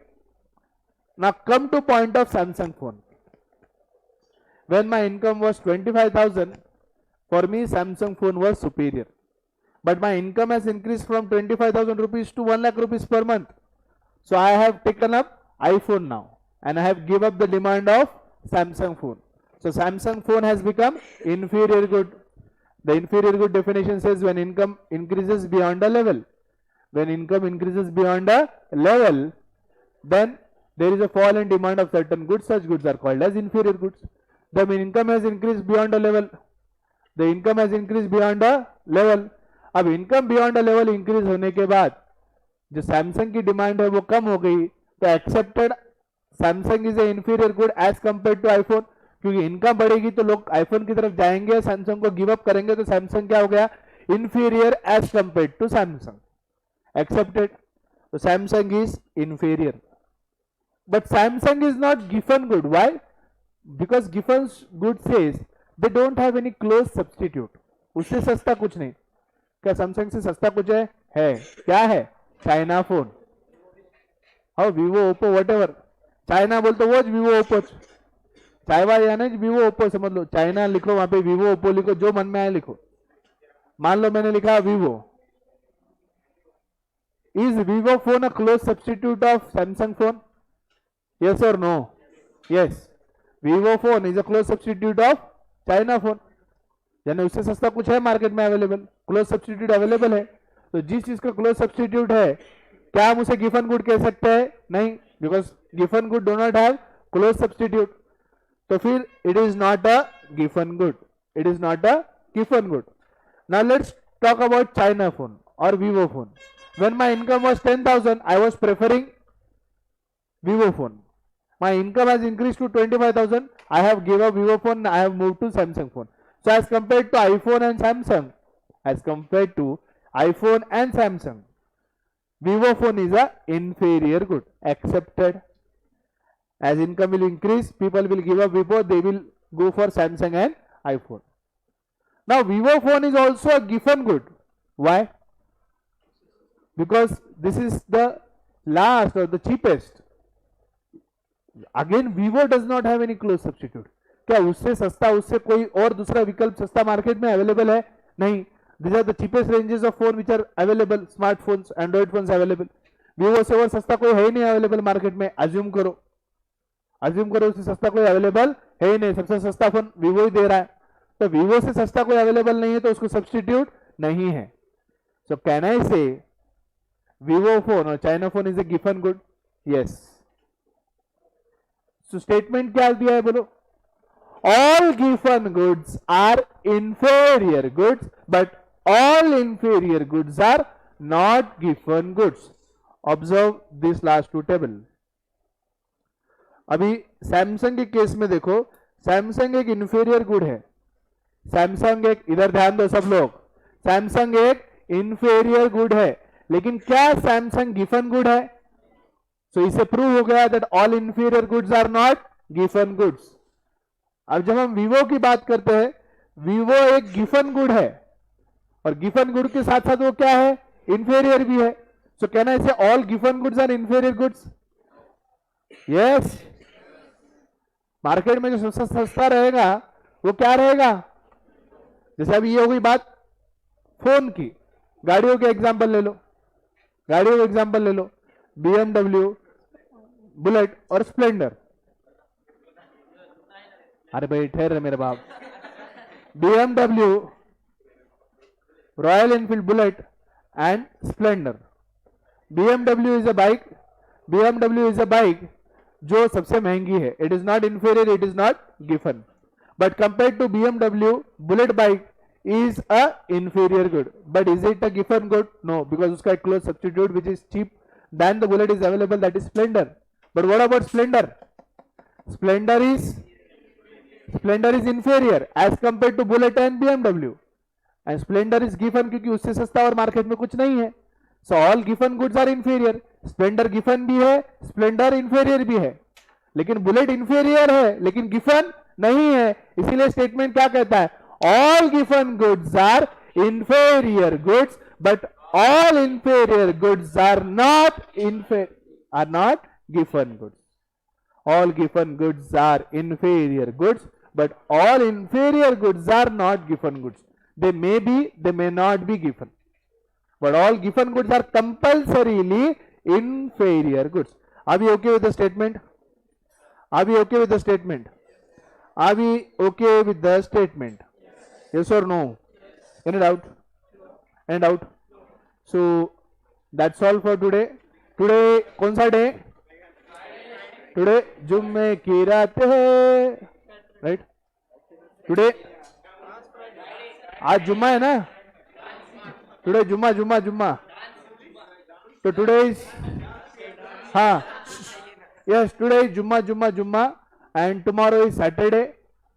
Now come to point of Samsung phone. When my income was 25,000, for me Samsung phone was superior. But my income has increased from 25,000 rupees to 1 lakh rupees per month. So I have taken up iPhone now and I have given up the demand of Samsung phone. So Samsung phone has become inferior good. The inferior good definition says when income increases beyond a level. When income increases beyond a level, then there is a fall in demand of certain goods. Such goods are called as inferior goods. The income has increased beyond a level. The income has increased beyond a level. अब income beyond a level increase होने के बाद जो Samsung की demand है वो कम हो गई, तो accepted Samsung is a inferior good as compared to iPhone. क्योंकि इनकम बढ़ेगी तो लोग आईफोन की तरफ जाएंगे, सैमसंग को गिव अप करेंगे, तो सैमसंग क्या हो गया? Inferior as compared to Samsung. Accepted? तो Samsung is inferior. But Samsung is not Giffen good. Why? Because Giffen good says they don't have any close substitute. उससे सस्ता कुछ नहीं. क्या सैमसंग से सस्ता कुछ है? क्या है? China phone. हाँ, वीवो, ओप्पो, वॉटेवर. चाइना बोलते वो वीवो, ओप्पो, चाइवा या नहीं, वीवो, ओप्पो समझ लो. चाइना लिखो, वहां पे वीवो, ओप्पो लिखो, जो मन में आए लिखो. मान लो मैंने लिखा Vivo. Is Vivo phone a close substitute of Samsung phone? Yes और no? Yes. Vivo phone is a close substitute of China phone. यानी उससे सस्ता कुछ है मार्केट में अवेलेबल? क्लोज सब्स्टिट्यूट अवेलेबल है. तो जिस चीज का क्लोज सब्स्टिट्यूट है, क्या हम उसे गिफन गुड कह सकते हैं? नहीं, because Giffen good do not have close substitute. तो फिर it is not a Giffen good. It is not a Giffen good. Now let's talk about China phone और Vivo phone. When my income was 10,000, I was preferring Vivo phone. My income has increased to 25,000. I have given up Vivo phone. I have moved to Samsung phone. So as compared to iPhone and Samsung, as compared to iPhone and Samsung, Vivo phone is a inferior good. Accepted. As income will increase, people will give up Vivo, they will go for Samsung and iPhone. Now Vivo phone is also a given good. Why? Because this is the last or the cheapest. Again, Vivo does not have any close substitute. क्या उससे सस्ता, उससे कोई और दूसरा विकल्प सस्ता market में अवेलेबल है? नहीं. These are the cheapest ranges of phone which are available. Smartphones, Android phones available. Vivo से और सस्ता कोई है ही नहीं अवेलेबल मार्केट में. अज्यूम करो उससे सस्ता कोई अवेलेबल है ही नहीं. सबसे सस्ता फोन Vivo ही दे रहा है. तो Vivo से सस्ता कोई अवेलेबल नहीं है तो उसको सब्सटीट्यूट नहीं है. So can I say Vivo phone or China phone is a given good? Yes. So statement क्या दिया है बोलो? All given goods are inferior goods, but all inferior goods are not given goods. Observe this last two table. अभी Samsung के case में देखो, Samsung एक inferior good है. सैमसंग एक, इधर ध्यान दो सब लोग, सैमसंग एक इंफीरियर गुड है. लेकिन क्या सैमसंग गिवन गुड है? सो इसे प्रूव हो गया that all inferior goods are not गिवन गुड्स. अब जब हम वीवो की बात करते हैं, वीवो एक गिवन गुड है और गिवन गुड के साथ साथ वो क्या है? इंफीरियर भी है. सो कहना इसे ऑल गिवन goods are inferior goods. Yes. Market में जो सस्ता रहेगा वो क्या रहेगा? जैसे अभी ये हो गई बात फोन की. गाड़ियों के एग्जांपल ले लो, गाड़ियों के एग्जांपल ले लो, BMW, बुलेट और स्प्लेंडर. अरे भाई ठहर रहे मेरे बाप. BMW, Royal Enfield Bullet and Splendor. BMW is a bike जो सबसे महंगी है. It is not inferior, it is not गिवन. But compare to BMW, Bullet bike is a inferior good. But is it a given good? No, because उसका एक close substitute which is cheap than the bullet is available, that is Splendor. But what about Splendor? Splendor is inferior as compared to Bullet and BMW. And Splendor is given क्योंकि उससे सस्ता और market में कुछ नहीं है. So all given goods are inferior. Splendor given भी है, Splendor inferior भी है. लेकिन Bullet inferior है लेकिन given नहीं है. इसीलिए स्टेटमेंट क्या कहता है? All given goods are inferior goods, but all inferior goods are not given goods. All given goods are inferior goods, but all inferior goods are not given goods. They may be, they may not be given, but all given goods are compulsorily inferior goods. Are we okay with the statement? Are we okay with the statement? Are we okay with the statement? Yes or no? Any doubt? Any doubt? So that's all for today. Today कौन सा day? Today जुम्मे की रात है, right? Today आज जुम्मा है ना? Today जुम्मा. तो today is हाँ, yes, today is जुम्मा and tomorrow is Saturday.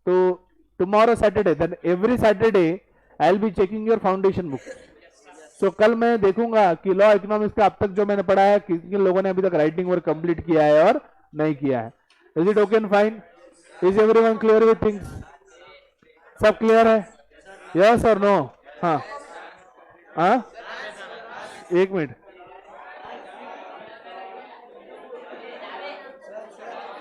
तो tomorrow Saturday, then every Saturday I'll be checking your foundation book. So कल मैं देखूंगा कि लॉ इकोनॉमिक्स का अब तक जो मैंने पढ़ा है किन किन लोगों ने अभी तक राइटिंग वर्क कंप्लीट किया है और नहीं किया है. Is it okay and fine? Is everyone clear with things? सब क्लियर है? यस और नो? हाँ, एक मिनट.